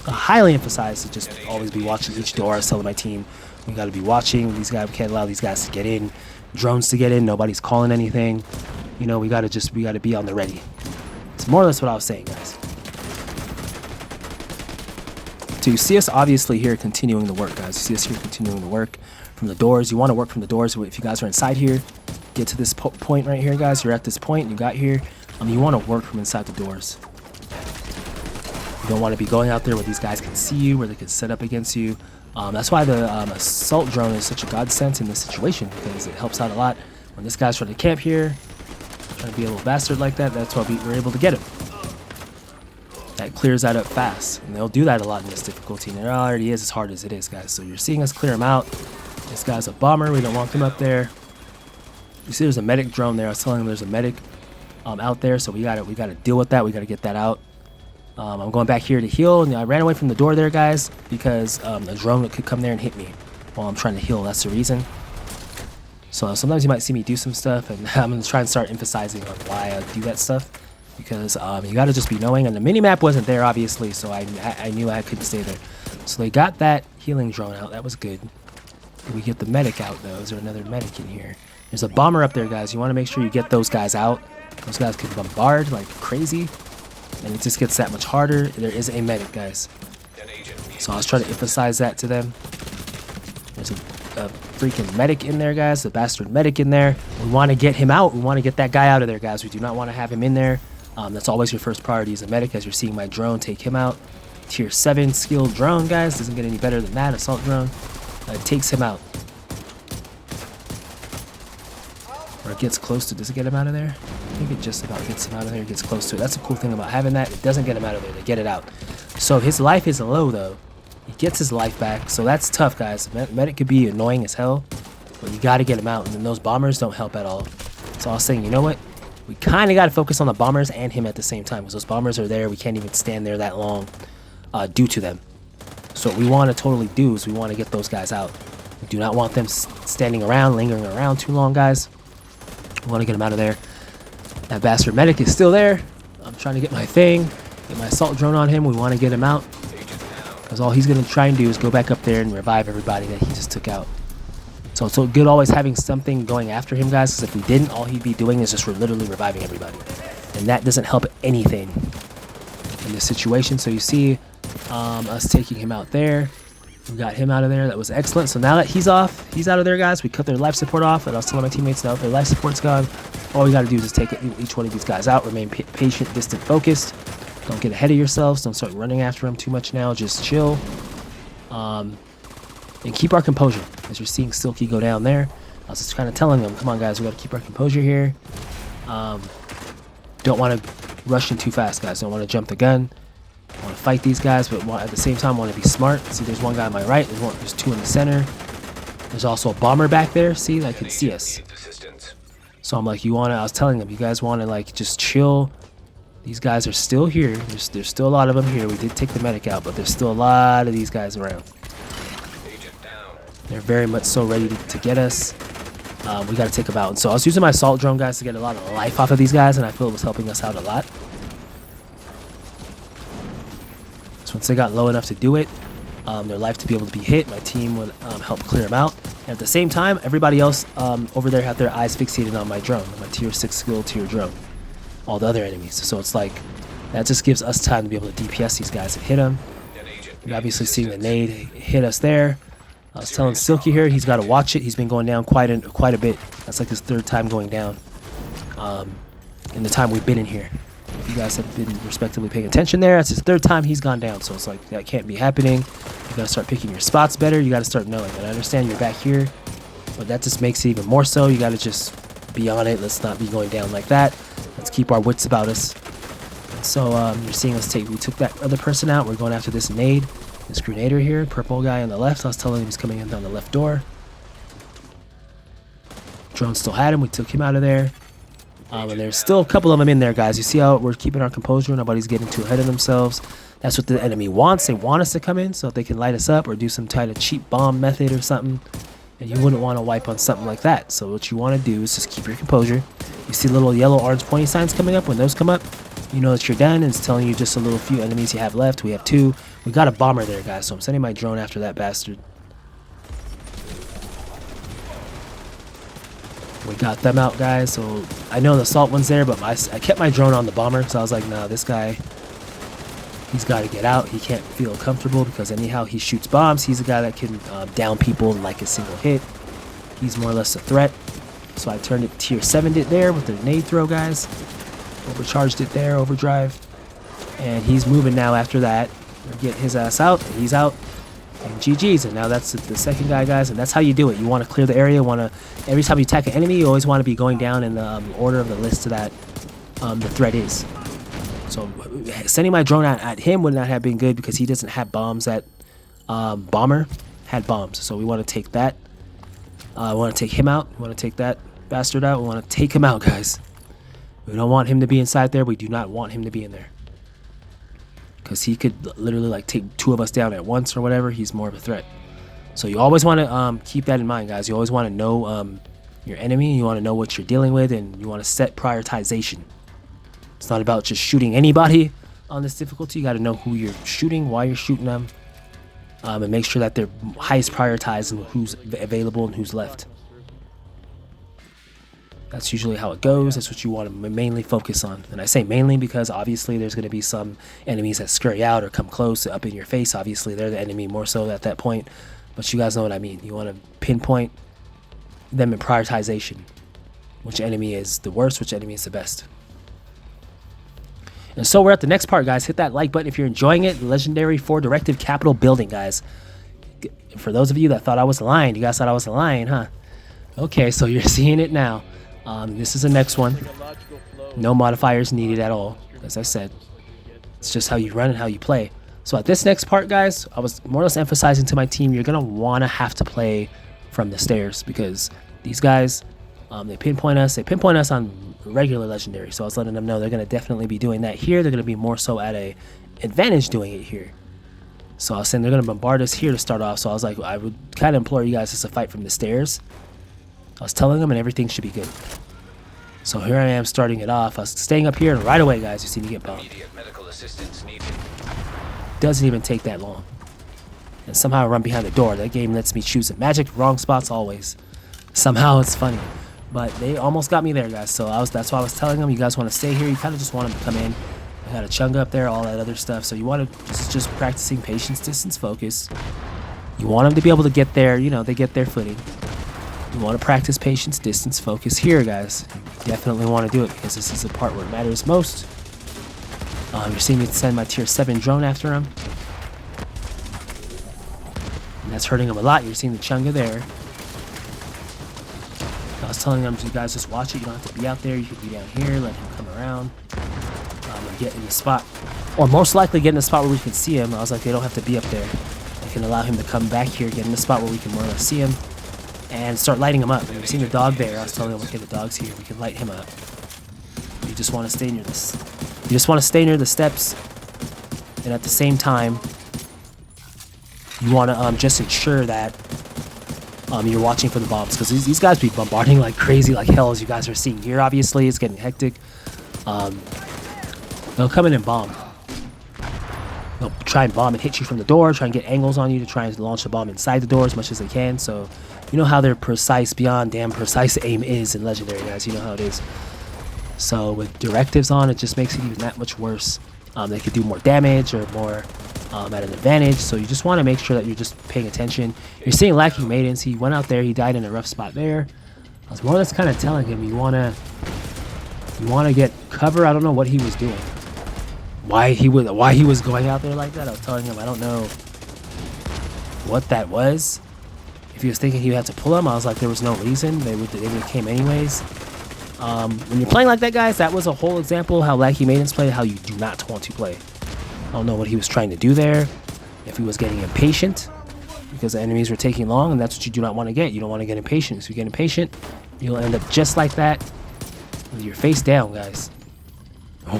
highly emphasized to just always be watching each door. I was telling my team, we got to be watching these guys. We can't allow these guys to get in, drones to get in. Nobody's calling anything. You know, we got to be on the ready. It's more or less what I was saying, guys. So you see us obviously here continuing the work, guys. You see us here continuing the work from the doors. You want to work from the doors. If you guys are inside here, get to this point right here, guys. You're at this point. You got here. You want to work from inside the doors. You don't want to be going out there where these guys can see you, where they can set up against you. That's why the assault drone is such a godsend in this situation, because it helps out a lot. When this guy's trying to camp here, trying to be a little bastard like that, that's why we're able to get him. That clears that up fast, and they'll do that a lot in this difficulty, and it already is as hard as it is, guys. So you're seeing us clear him out. This guy's a bomber. We don't want him up there. You see there's a medic drone there. I was telling him there's a medic out there, so we gotta deal with that. We gotta get that out. I'm going back here to heal, and I ran away from the door there, guys, because a drone could come there and hit me while I'm trying to heal. That's the reason. So sometimes you might see me do some stuff, and I'm gonna try and start emphasizing on why I do that stuff, because you gotta just be knowing. And the mini map wasn't there, obviously, so I knew I couldn't stay there. So they got that healing drone out. That was good. Did we get the medic out though? Is there another medic in here? There's a bomber up there, guys. You want to make sure you get those guys out. Those guys can bombard like crazy, and it just gets that much harder. There is a medic, guys. So I was trying to emphasize that to them. There's a freaking medic in there, guys. The bastard medic in there. We want to get him out. We want to get that guy out of there, guys. We do not want to have him in there. That's always your first priority as a medic. As you're seeing my drone take him out. Tier 7 skilled drone, guys. Doesn't get any better than that. Assault drone. It takes him out. Or it gets close to. Does it get him out of there? I think it just about gets him out of there. It gets close to it. That's the cool thing about having that. It doesn't get him out of there. They get it out. So his life is low, though. He gets his life back. So that's tough, guys. Medic could be annoying as hell, but you got to get him out. And then those bombers don't help at all. So I was saying, you know what? We kind of got to focus on the bombers and him at the same time, because those bombers are there. We can't even stand there that long due to them. So what we want to totally do is we want to get those guys out. We do not want them standing around, lingering around too long, guys. We want to get them out of there. That bastard medic is still there. I'm trying to get my thing, get my assault drone on him. We want to get him out, because all he's going to try and do is go back up there and revive everybody that he just took out. So it's so good always having something going after him, guys, because if we didn't, all he'd be doing is just literally reviving everybody. And that doesn't help anything in this situation. So you see us taking him out there. We got him out of there. That was excellent. So now that he's off, he's out of there, guys. We cut their life support off, and I was telling my teammates now their life support's gone. All we got to do is just take each one of these guys out. Remain patient, distant, focused. Don't get ahead of yourselves. Don't start running after them too much now. Just chill. And keep our composure. As you're seeing Silky go down there, I was just kind of telling them, come on, guys, we got to keep our composure here. Don't want to rush in too fast, guys. Don't want to jump the gun. Want to fight these guys, but at the same time want to be smart. See, there's one guy on my right. There's two in the center. There's also a bomber back there. See, that can see us. So I'm like, I was telling them, you guys want to like just chill. These guys are still here. There's still a lot of them here. We did take the medic out, but there's still a lot of these guys around. They're very much so ready to get us. We got to take them out. And so I was using my assault drone, guys, to get a lot of life off of these guys, and I feel it was helping us out a lot. So once they got low enough to do it, their life to be able to be hit, my team would help clear them out. And at the same time, everybody else over there had their eyes fixated on my drone, my tier 6 skill tier drone, all the other enemies. So it's like, that just gives us time to be able to DPS these guys and hit them. You're obviously seeing the nade hit us there. I was telling Silky here, he's got to watch it. He's been going down quite a bit. That's like his 3rd time going down in the time we've been in here. If you guys have been respectively paying attention there, that's his 3rd time he's gone down. So it's like, that can't be happening. You got to start picking your spots better. You got to start knowing. And I understand you're back here, but that just makes it even more so. You got to just be on it. Let's not be going down like that. Let's keep our wits about us. And so you're seeing us we took that other person out. We're going after this nade. This grenader here, purple guy on the left. I was telling him he's coming in down the left door. Drone still had him. We took him out of there. And there's still a couple of them in there, guys. You see how we're keeping our composure? Nobody's getting too ahead of themselves. That's what the enemy wants. They want us to come in so they can light us up or do some kind of cheap bomb method or something. And you wouldn't want to wipe on something like that. So what you want to do is just keep your composure. You see little yellow orange pointy signs coming up. When those come up, you know that you're done, and it's telling you just a little few enemies you have left. We have 2. We got a bomber there, guys, so I'm sending my drone after that bastard. We got them out, guys. So I know the assault one's there, but I kept my drone on the bomber because I was like, nah, this guy, he's got to get out. He can't feel comfortable because anyhow he shoots bombs. He's a guy that can down people in like a single hit. He's more or less a threat. So I turned it tier 7'd it there with the nade throw, guys. Overcharged it there, overdrive. And he's moving now after that. Get his ass out, and he's out. And GG's, and now that's the second guy, guys, and that's how you do it. You want to clear the area. Every time you attack an enemy, you always want to be going down in the order of the list that the threat is. So sending my drone at him would not have been good because he doesn't have bombs. That bomber had bombs, so we want to take that. We want to take him out. We want to take that bastard out. We want to take him out, guys. We don't want him to be inside there. We do not want him to be in there. Because he could literally like take 2 of us down at once or whatever. He's more of a threat. So you always want to keep that in mind, guys. You always want to know your enemy. You want to know what you're dealing with. And you want to set prioritization. It's not about just shooting anybody on this difficulty. You got to know who you're shooting, why you're shooting them. And make sure that they're highest prioritized and who's available and who's left. That's usually how it goes. That's what you want to mainly focus on. And I say mainly because obviously there's going to be some enemies that scurry out or come close up in your face. Obviously they're the enemy more so at that point. But you guys know what I mean. You want to pinpoint them in prioritization. Which enemy is the worst, which enemy is the best. And so we're at the next part, guys. Hit that like button if you're enjoying it. Legendary 4 Directive Capital Building, guys. For those of you that thought I was lying, you guys thought I was lying, huh? Okay, so you're seeing it now. This is the next one. No modifiers needed at all, as I said. It's just how you run and how you play. So at this next part, guys, I was more or less emphasizing to my team, you're going to want to have to play from the stairs because these guys, they pinpoint us. They pinpoint us on regular legendary. So I was letting them know they're going to definitely be doing that here. They're going to be more so at a advantage doing it here. So I was saying they're going to bombard us here to start off. So I was like, I would kind of implore you guys just to fight from the stairs. I was telling them and everything should be good. So here I am starting it off. I was staying up here and right away, guys, you see me get bombed. Immediate medical assistance needed. Doesn't even take that long. And somehow I run behind the door. That game lets me choose the magic wrong spots always. Somehow it's funny. But they almost got me there, guys. So that's why I was telling them, you guys want to stay here. You kind of just want them to come in. I got a chunga up there, all that other stuff. So you want to just practicing patience, distance, focus. You want them to be able to get there, you know, they get their footing. You want to practice patience, distance, focus here, guys. You definitely want to do it because this is the part where it matters most. You're seeing me send my tier 7 drone after him. And that's hurting him a lot. You're seeing the chunga there. I was telling them, you guys just watch it. You don't have to be out there. You can be down here, let him come around. And get in the spot. Or most likely get in the spot where we can see him. I was like, they don't have to be up there. I can allow him to come back here, get in the spot where we can more or less see him. And start lighting him up. And you've seen the dog there. I was telling them, okay, the dog's here. We can light him up. You just want to stay near this. You just want to stay near the steps. And at the same time, you want to just ensure that you're watching for the bombs. Because these guys be bombarding like crazy, like hell, as you guys are seeing here. Obviously, it's getting hectic. They'll come in and bomb. They'll try and bomb and hit you from the door. Try and get angles on you to try and launch the bomb inside the door as much as they can. So you know how their precise, beyond damn precise aim is in Legendary, guys. You know how it is. So with directives on, it just makes it even that much worse. They could do more damage or more at an advantage. So you just want to make sure that you're just paying attention. You're seeing Lacking Maidens. He went out there. He died in a rough spot there. I was more or less kind of telling him you want to get cover. I don't know what he was doing. Why he was going out there like that. I was telling him I don't know what that was. If he was thinking he had to pull him, I was like, there was no reason. They would have came anyways. When you're playing like that, guys, that was a whole example of how Lacking Maidens play, how you do not want to play. I don't know what he was trying to do there. If he was getting impatient because the enemies were taking long, and that's what you do not want to get. You don't want to get impatient. If you get impatient, you'll end up just like that with your face down, guys.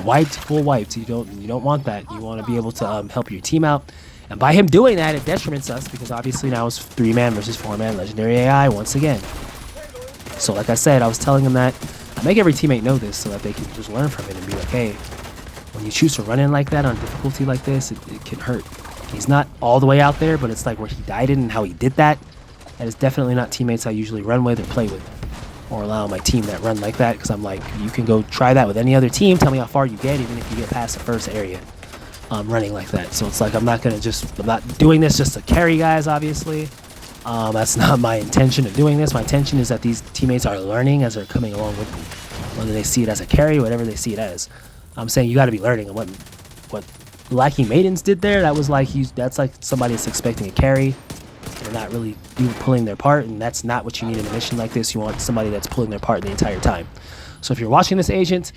wiped, full wiped. You don't want that. You want to be able to help your team out. And by him doing that, it detriments us because obviously now it's 3-man versus 4-man legendary AI once again. So like I said, I was telling him that I make every teammate know this so that they can just learn from it and be like, hey, when you choose to run in like that on difficulty like this, it can hurt. He's not all the way out there, but it's like where he died in and how he did that. That is definitely not teammates I usually run with or play with or allow my team that run like that, because I'm like, you can go try that with any other team. Tell me how far you get, even if you get past the first area running like that. So it's like I'm not doing this just to carry guys, obviously. That's not my intention of doing this. My intention is that these teammates are learning as they're coming along with me. Whether they see it as a carry, whatever they see it as. I'm saying you got to be learning. And what Lacking Maidens did there, that was like that's like somebody that's expecting a carry. They're not really pulling their part, and that's not what you need in a mission like this. You want somebody that's pulling their part the entire time. So if you're watching this, agent,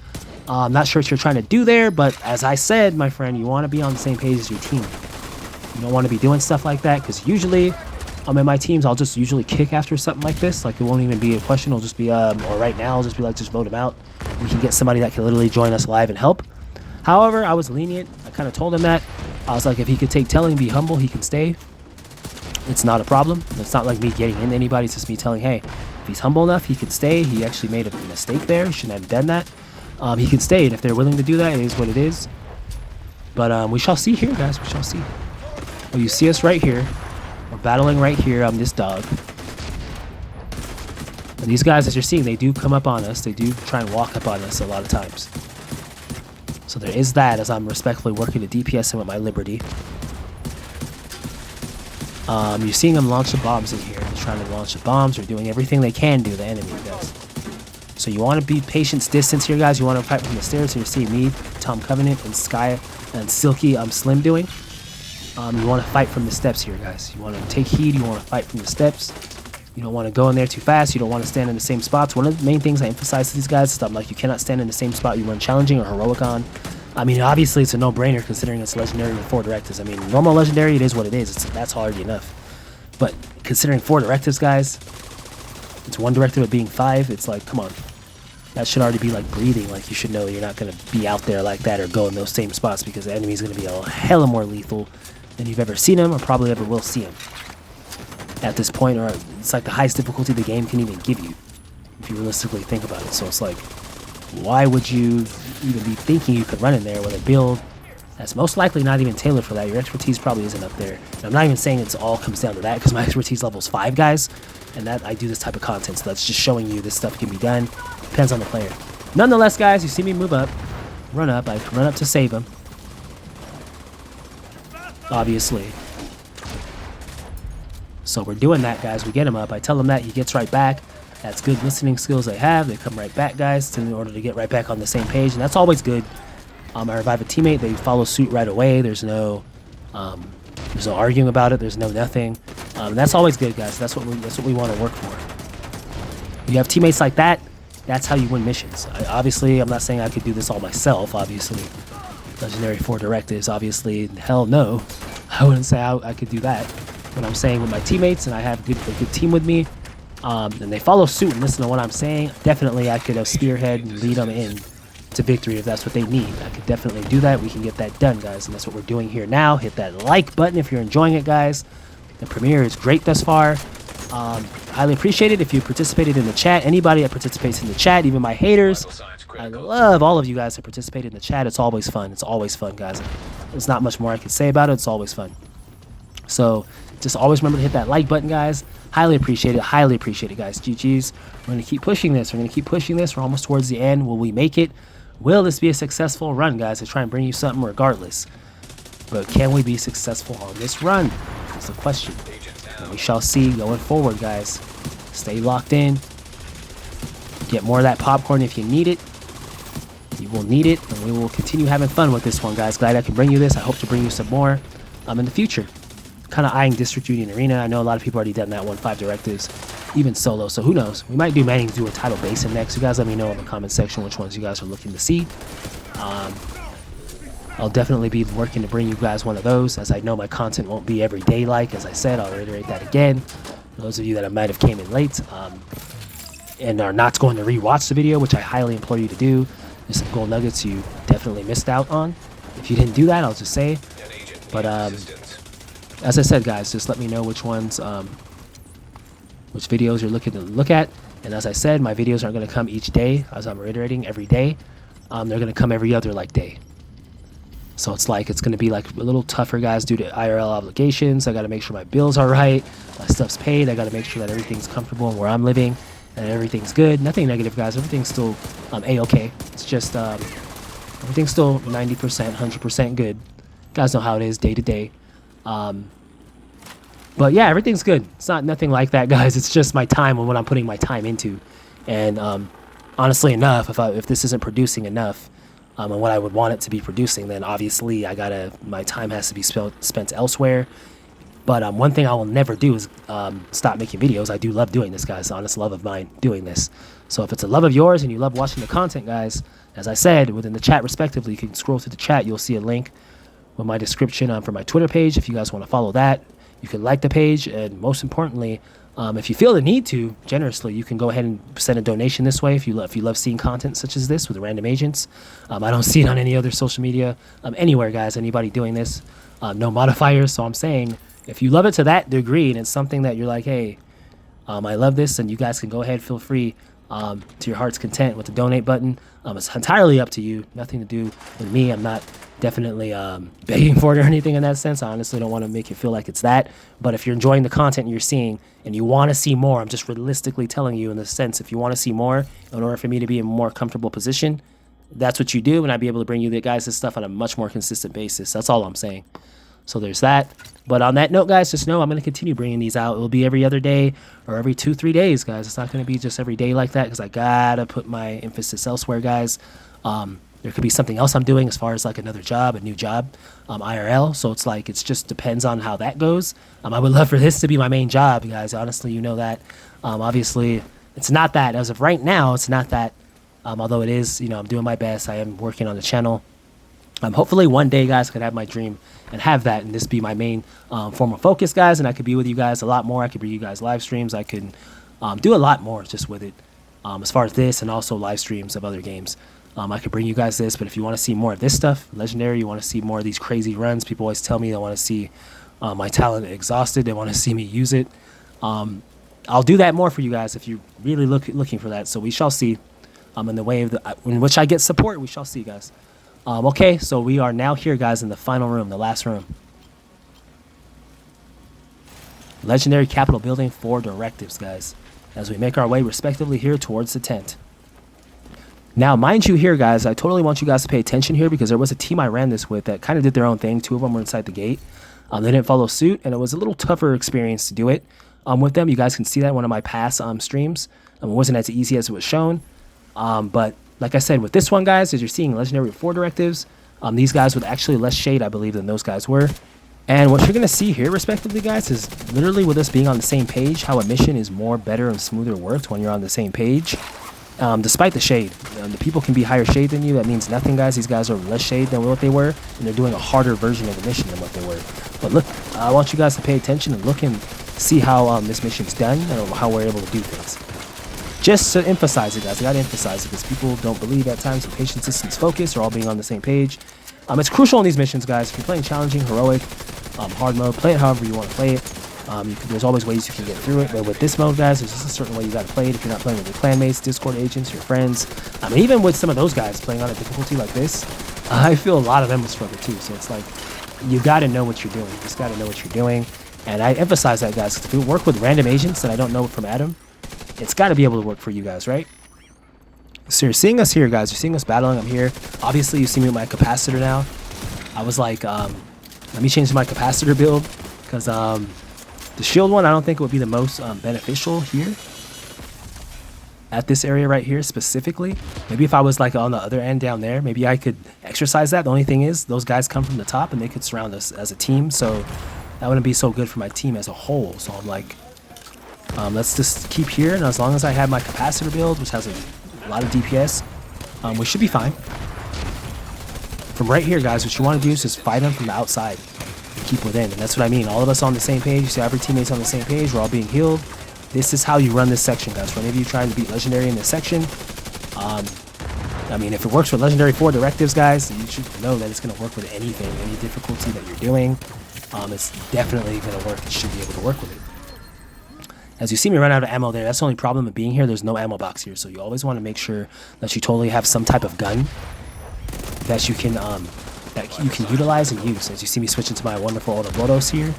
I'm not sure what you're trying to do there, but as I said, my friend, you want to be on the same page as your team. You don't want to be doing stuff like that, because usually in my teams, I'll just usually kick after something like this. Like, it won't even be a question. It'll just be, or right now, I'll just be like, just vote him out. We can get somebody that can literally join us live and help. However, I was lenient. I kind of told him that. I was like, if he could take telling, be humble, he can stay. It's not a problem. It's not like me getting into anybody. It's just me telling, hey, if he's humble enough, he can stay. He actually made a mistake there. He shouldn't have done that. He can stay, and if they're willing to do that, it is what it is. But we shall see here, guys. We shall see. Well, you see us right here. We're battling right here on this dog. And these guys, as you're seeing, they do come up on us. They do try and walk up on us a lot of times. So there is that, as I'm respectfully working to DPS him with my Liberty. You're seeing them launch the bombs in here. They're trying to launch the bombs. They're doing everything they can do, the enemy, guys. So you want to be patience distance here, guys. You want to fight from the stairs. So you're seeing me, Tom Covenant, and Sky, and Silky, Slim doing. You want to fight from the steps here, guys. You want to take heed. You want to fight from the steps. You don't want to go in there too fast. You don't want to stand in the same spots. One of the main things I emphasize to these guys is that I'm like, you cannot stand in the same spot you run challenging or heroic on. I mean, obviously, it's a no-brainer considering it's legendary with 4 directives. I mean, normal legendary, it is what it is. That's already enough. But considering 4 directives, guys, it's 1 directive of being 5. It's like, come on. That should already be like breathing. Like, you should know you're not going to be out there like that or go in those same spots, because the enemy's going to be a hella more lethal than you've ever seen him or probably ever will see him at this point. Or it's like the highest difficulty the game can even give you if you realistically think about it. So it's like, why would you even be thinking you could run in there with a build that's most likely not even tailored for that? Your expertise probably isn't up there. And I'm not even saying it's all comes down to that, because my expertise level is 5, guys, and that I do this type of content, so that's just showing you this stuff can be done. Depends on the player. Nonetheless, guys, you see me move up, run up. I run up to save him, obviously. So we're doing that, guys. We get him up. I tell him that. He gets right back. That's good listening skills they have. They come right back, guys, in order to get right back on the same page, and that's always good. I revive a teammate. They follow suit right away. There's no arguing about it. There's no nothing. That's always good, guys. That's what we want to work for. You have teammates like that. That's how you win missions. Obviously, I'm not saying I could do this all myself. Obviously, legendary 4 directives. Obviously, hell no. I wouldn't say I could do that. But I'm saying with my teammates, and I have a good team with me, and they follow suit and listen to what I'm saying, definitely I could spearhead and lead them in to victory if that's what they need. I could definitely do that. We can get that done, guys, and that's what we're doing here now. Hit that like button if you're enjoying it, guys. The premiere is great thus far. Highly appreciated if you participated in the chat. Anybody that participates in the chat, even my haters, I love all of you guys that participate in the chat. It's always fun. It's always fun, guys. There's not much more I can say about it. It's always fun. So just always remember to hit that like button, guys. Highly appreciate it. Highly appreciate it, guys. GG's. We're going to keep pushing this. We're going to keep pushing this. We're almost towards the end. Will we make it? Will this be a successful run, guys? I try and bring you something regardless. But can we be successful on this run? That's the question. And we shall see going forward, guys. Stay locked in. Get more of that popcorn if you need it. You will need it, and we will continue having fun with this one, guys. Glad I can bring you this. I hope to bring you some more in the future. Kind of eyeing District Union Arena. I know a lot of people already done that one, 5 directives, even solo. So who knows? We might do Manning do a title basin next. You guys let me know in the comment section which ones you guys are looking to see. I'll definitely be working to bring you guys one of those, as I know my content won't be every day like. As I said, I'll reiterate that again. For those of you that might have came in late and are not going to rewatch the video, which I highly implore you to do, There's some gold nuggets you definitely missed out on. If you didn't do that, I'll just say. An agent But needs assistance. as I said, guys, just let me know which ones, which videos you're looking to look at. And as I said, my videos aren't going to come each day, as I'm reiterating, every day. They're going to come every other day. So it's going to be like a little tougher, guys, due to IRL obligations. I got to make sure my bills are right, my stuff's paid. I got to make sure that everything's comfortable where I'm living and everything's good. Nothing negative, guys. Everything's still a-okay. It's just everything's still 90%, 100% good. You guys know how it is day to day. But yeah, everything's good. It's nothing like that, guys. It's just my time and what I'm putting my time into. And honestly enough, if this isn't producing enough, and what I would want it to be producing, then obviously my time has to be spent elsewhere. But one thing I will never do is stop making videos. I do love doing this, guys. Honest love of mine doing this. So if it's a love of yours and you love watching the content, guys, as I said, within the chat respectively, you can scroll through the chat. You'll see a link with my description for my Twitter page if you guys want to follow that. You can like the page, and most importantly, if you feel the need to, generously, you can go ahead and send a donation this way if you love seeing content such as this with random agents. I don't see it on any other social media anywhere, guys. Anybody doing this, no modifiers. So I'm saying, if you love it to that degree and it's something that you're like, hey, I love this, and you guys can go ahead, feel free to your heart's content with the donate button. It's entirely up to you. Nothing to do with me. I'm not definitely begging for it or anything in that sense. I honestly don't want to make you feel like it's that. But if you're enjoying the content you're seeing and you want to see more, I'm just realistically telling you in the sense, if you want to see more, in order for me to be in a more comfortable position, that's what you do, and I'd be able to bring you guys this stuff on a much more consistent basis. That's all I'm saying. So there's that. But on that note, guys, just know I'm going to continue bringing these out. It'll be every other day or every 2-3 days, guys. It's not going to be just every day like that, because I got to put my emphasis elsewhere, guys. There could be something else I'm doing as far as another job, a new job, IRL. So it's just depends on how that goes. I would love for this to be my main job, guys. Honestly, you know that. Obviously, it's not that. As of right now, it's not that. Although it is, I'm doing my best. I am working on the channel. Hopefully one day, guys, I could have my dream and have that, and this be my main form of focus, guys, and I could be with you guys a lot more. I could bring you guys live streams. I could do a lot more just with it, as far as this, and also live streams of other games. I could bring you guys this, but if you want to see more of this stuff, Legendary, you want to see more of these crazy runs, people always tell me they want to see my talent exhausted, they want to see me use it. I'll do that more for you guys if you're really looking for that, so we shall see. In the way of in which I get support, we shall see, guys. Okay, so we are now here, guys, in the final room, the last room. Legendary Capitol Building for Directives, guys, as we make our way respectively here towards the tent. Now, mind you here, guys, I totally want you guys to pay attention here, because there was a team I ran this with that kind of did their own thing. 2 of them were inside the gate. They didn't follow suit, and it was a little tougher experience to do it with them. You guys can see that in one of my past streams. It wasn't as easy as it was shown. But like I said, with this one, guys, as you're seeing Legendary with 4 directives, these guys with actually less shade, I believe, than those guys were. And what you're going to see here, respectively, guys, is literally with us being on the same page, how a mission is more better and smoother worked when you're on the same page. Despite the shade, the people can be higher shade than you. That means nothing, guys. These guys are less shade than what they were, and they're doing a harder version of the mission than what they were. But look, I want you guys to pay attention and look and see how this mission's done and how we're able to do things. Just to emphasize it, guys, I gotta emphasize it, because people don't believe at times in patience, distance, focus, or all being on the same page. It's crucial in these missions, guys. If you're playing challenging, heroic, hard mode, play it however you want to play it. There's always ways you can get through it, but with this mode, guys, there's just a certain way you gotta play it if you're not playing with your clanmates, Discord agents, your friends. Even with some of those guys playing on a difficulty like this, I feel a lot of them will struggle too. So it's like, you gotta know what you're doing. You just gotta know what you're doing. And I emphasize that, guys, because if we work with random agents that I don't know from Adam, it's got to be able to work for you guys, right? So you're seeing us here, guys. You're seeing us battling. I'm here. Obviously, you see me with my capacitor now. I was like, let me change my capacitor build, because the shield one, I don't think it would be the most beneficial here. At this area right here specifically. Maybe if I was on the other end down there, maybe I could exercise that. The only thing is, those guys come from the top and they could surround us as a team. So that wouldn't be so good for my team as a whole. So I'm like, let's just keep here, and as long as I have my capacitor build, which has a lot of DPS, we should be fine. From right here, guys, what you want to do is just fight them from the outside and keep within, and that's what I mean. All of us on the same page. You see every teammate's on the same page. We're all being healed. This is how you run this section, guys. For any of you trying to beat Legendary in this section, I mean, if it works with Legendary 4 directives, guys, you should know that it's going to work with anything, any difficulty that you're doing. It's definitely going to work. It should be able to work with it. As you see me run out of ammo there, that's the only problem of being here. There's no ammo box here, so you always want to make sure that you totally have some type of gun that you can utilize and use. As you see me switch into my wonderful Autobotos here,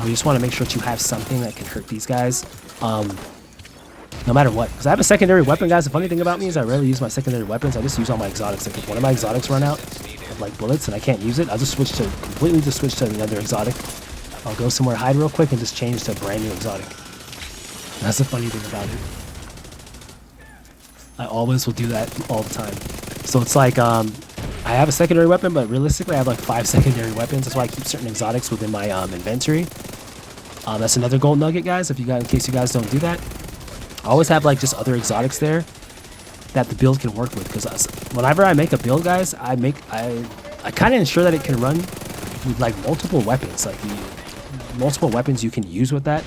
you just want to make sure that you have something that can hurt these guys, no matter what. Because I have a secondary weapon, guys. The funny thing about me is I rarely use my secondary weapons. I just use all my exotics. Like if one of my exotics run out of like bullets and I can't use it, I'll just completely switch to another exotic. I'll go somewhere, hide real quick, and just change to a brand new exotic. That's the funny thing about it. I always will do that all the time. So it's like I have a secondary weapon, but realistically I have like 5 secondary weapons. That's why I keep certain exotics within my inventory. That's another gold nugget, guys. In case you guys don't do that, I always have like just other exotics there that the build can work with. Because whenever I make a build, guys, I kind of ensure that it can run with like multiple weapons, like multiple weapons you can use with that,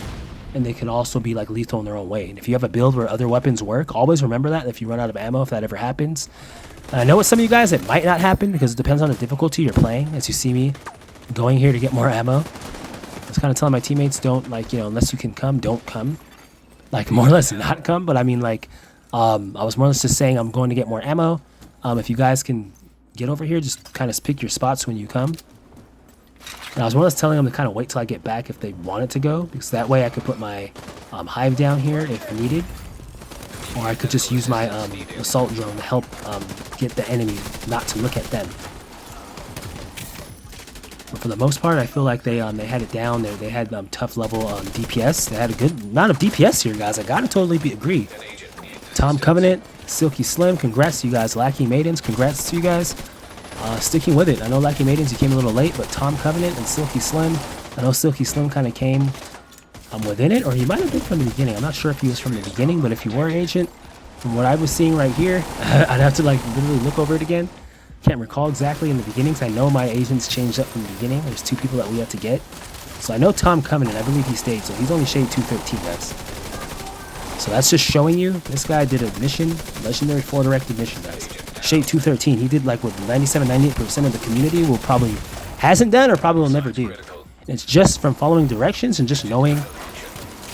and they can also be like lethal in their own way. And if you have a build where other weapons work, always remember that if you run out of ammo, if that ever happens. And I know with some of you guys it might not happen because it depends on the difficulty you're playing. As you see me going here to get more ammo, I was kind of telling my teammates, don't, like, you know, unless you can come, don't come. Like, more or less not come. But I mean, like, I was more or less just saying I'm going to get more ammo. If you guys can get over here, just kind of pick your spots when you come. And I was more or less telling them to kind of wait till I get back if they wanted to go, because that way I could put my hive down here if needed, or I could just use my assault drone to help get the enemy not to look at them. But for the most part, I feel like they had it down there. They had tough level DPS. They had a good amount of DPS here, guys. I gotta totally agree. Tom Covenant, Silky Slim, congrats to you guys. Lackey Maidens, congrats to you guys. Sticking with it. I know Lackey Maidens, you came a little late, but Tom Covenant and Silky Slim, I know Silky Slim kind of came within it, or he might have been from the beginning. I'm not sure if he was from the beginning, but if you were Agent, from what I was seeing right here, I'd have to like literally look over it again. Can't recall exactly in the beginnings. I know my agents changed up from the beginning. There's 2 people that we have to get. So I know Tom Covenant, I believe he stayed, so he's only shade 213, guys. So that's just showing you, this guy did a mission, Legendary 4 directed mission, guys. Shade 213, he did like what 97-98% of the community will probably hasn't done or probably will never do. And it's just from following directions and just knowing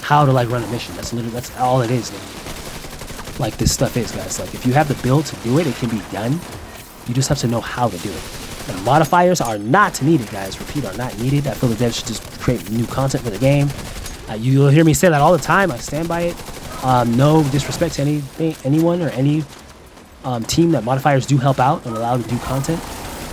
how to like run a mission. That's literally, that's all it is. Like this stuff is, guys. Like if you have the build to do it, it can be done. You just have to know how to do it. And modifiers are not needed, guys. Repeat, are not needed. I feel the devs should just create new content for the game. You'll hear me say that all the time. I stand by it. No disrespect to anyone or any team that modifiers do help out and allow to do content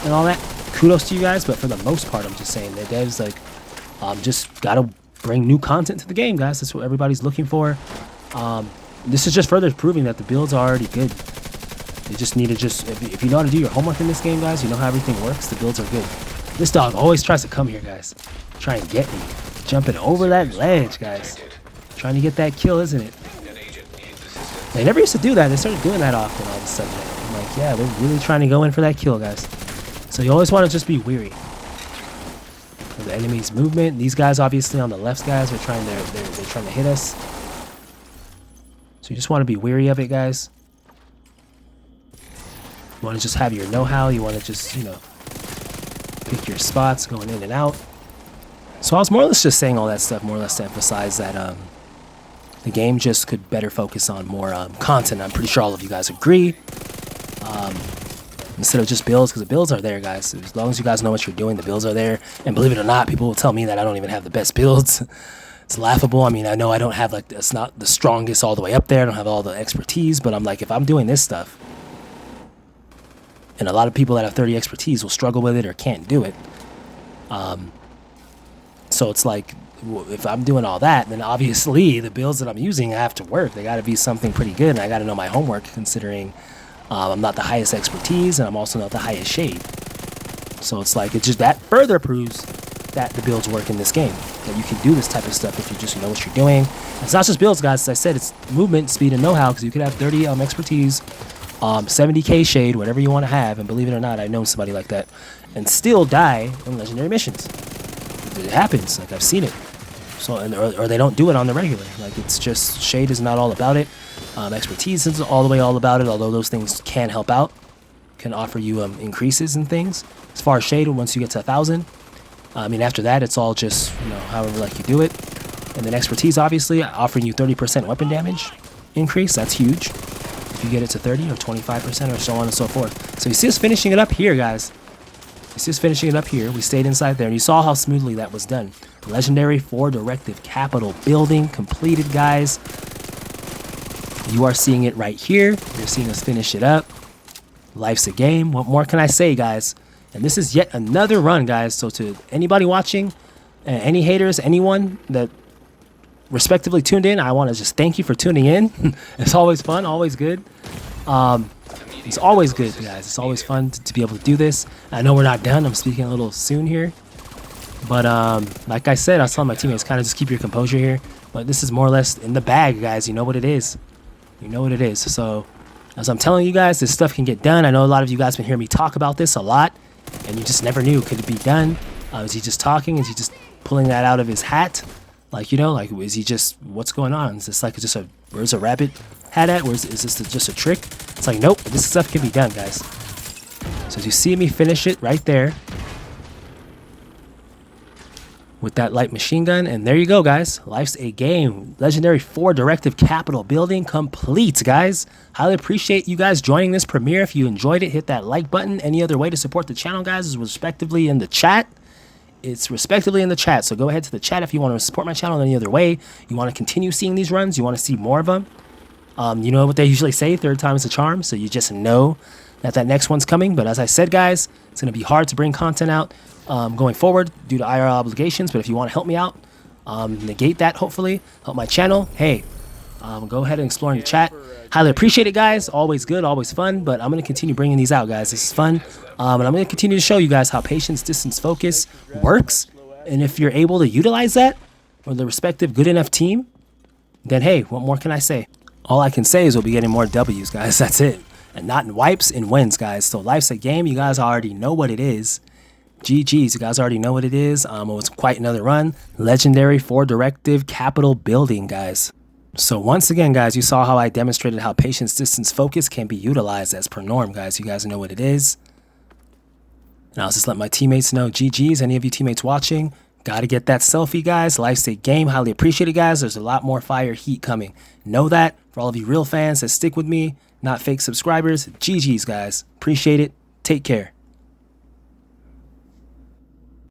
and all that. Kudos to you guys, but for the most part, I'm just saying that devs like just gotta bring new content to the game, guys. That's what everybody's looking for. This is just further proving that the builds are already good. You just need to if you know how to do your homework in this game, guys, you know how everything works, the builds are good. This dog always tries to come here, guys. Try and get me. Jumping over that ledge, guys. Trying to get that kill, isn't it? They never used to do that. They started doing that often all of a sudden. I'm like, yeah, they're really trying to go in for that kill, guys. So you always want to just be weary of the enemy's movement. These guys, obviously, on the left, guys, are trying to hit us. So you just want to be weary of it, guys. You want to just have your know-how. You want to just, you know, pick your spots going in and out. So I was more or less just saying all that stuff, more or less to emphasize that the game just could better focus on more content. I'm pretty sure all of you guys agree. Instead of just builds, because the builds are there, guys. As long as you guys know what you're doing, the builds are there. And believe it or not, people will tell me that I don't even have the best builds. It's laughable. I mean, I know I don't have, like, it's not the strongest all the way up there. I don't have all the expertise, but I'm like, if I'm doing this stuff, and a lot of people that have 30 expertise will struggle with it or can't do it. So it's like, if I'm doing all that, then obviously the builds that I'm using have to work. They got to be something pretty good, and I got to know my homework, considering I'm not the highest expertise, and I'm also not the highest shade. So it's like, it's just that further proves that the builds work in this game, that you can do this type of stuff if you just know what you're doing. It's not just builds, guys. As I said, it's movement, speed, and know-how, because you could have 30 expertise, 70k shade, whatever you want to have, and believe it or not, I know somebody like that, and still die in legendary missions. It happens. Like, I've seen it. So, or they don't do it on the regular. Like, it's just, shade is not all about it. Expertise is all about it, although those things can help out, can offer you increases and things. As far as shade, once you get to 1,000, I mean, after that, it's all just, however like you do it. And then expertise, obviously, offering you 30% weapon damage increase. That's huge. If you get it to 30 or 25% or so on and so forth. So you see us finishing it up here, guys. You see us finishing it up here. We stayed inside there, and you saw how smoothly that was done. Legendary 4 Directive Capital building completed, guys. You are seeing it right here. You're seeing us finish it up. Life's a game. What more can I say, guys? And this is yet another run, guys. So to anybody watching, any haters, anyone that respectively tuned in, I want to just thank you for tuning in. It's always fun, always good. It's always good, guys. It's always fun to be able to do this. I know we're not done. I'm speaking a little soon here. But like I said, I was telling my teammates, kind of just keep your composure here. But this is more or less in the bag, guys. You know what it is. You know what it is. So as I'm telling you guys, this stuff can get done. I know a lot of you guys been hearing me talk about this a lot. And you just never knew. Could it be done? Is he just talking? Is he just pulling that out of his hat? Like, is he just, what's going on? Is this like just a, where's a rabbit hat at? Is this just a trick? It's like, nope, this stuff can be done, guys. So as you see me finish it right there with that light machine gun. And there you go, guys. Life's a game. Legendary 4 Directive Capital building complete, guys. Highly appreciate you guys joining this premiere. If you enjoyed it, hit that like button. Any other way to support the channel, guys, is respectively in the chat. It's respectively in the chat. So go ahead to the chat if you want to support my channel in any other way. You want to continue seeing these runs. You want to see more of them. You know what they usually say, third time's a charm. So you just know that next one's coming. But as I said, guys, it's going to be hard to bring content out going forward due to IR obligations. But if you want to help me out, negate that, hopefully, help my channel, hey, go ahead and explore in the chat. Highly appreciate it, guys. Always good, always fun. But I'm going to continue bringing these out, guys. This is fun. And I'm going to continue to show you guys how patience, distance, focus works. And if you're able to utilize that for the respective good enough team, then hey, what more can I say? All I can say is we'll be getting more W's, guys. That's it. And not in wipes, in wins, guys. So life's a game. You guys already know what it is. GG's, you guys already know what it is. It was quite another run. Legendary 4 Directive Capital building, guys. So once again, guys, you saw how I demonstrated how patience, distance, focus can be utilized as per norm, guys. You guys know what it is. And I'll just let my teammates know. GG's, any of you teammates watching, got to get that selfie, guys. Life's a game. Highly appreciate it, guys. There's a lot more fire heat coming. Know that. For all of you real fans that stick with me, not fake subscribers, GG's, guys. Appreciate it. Take care.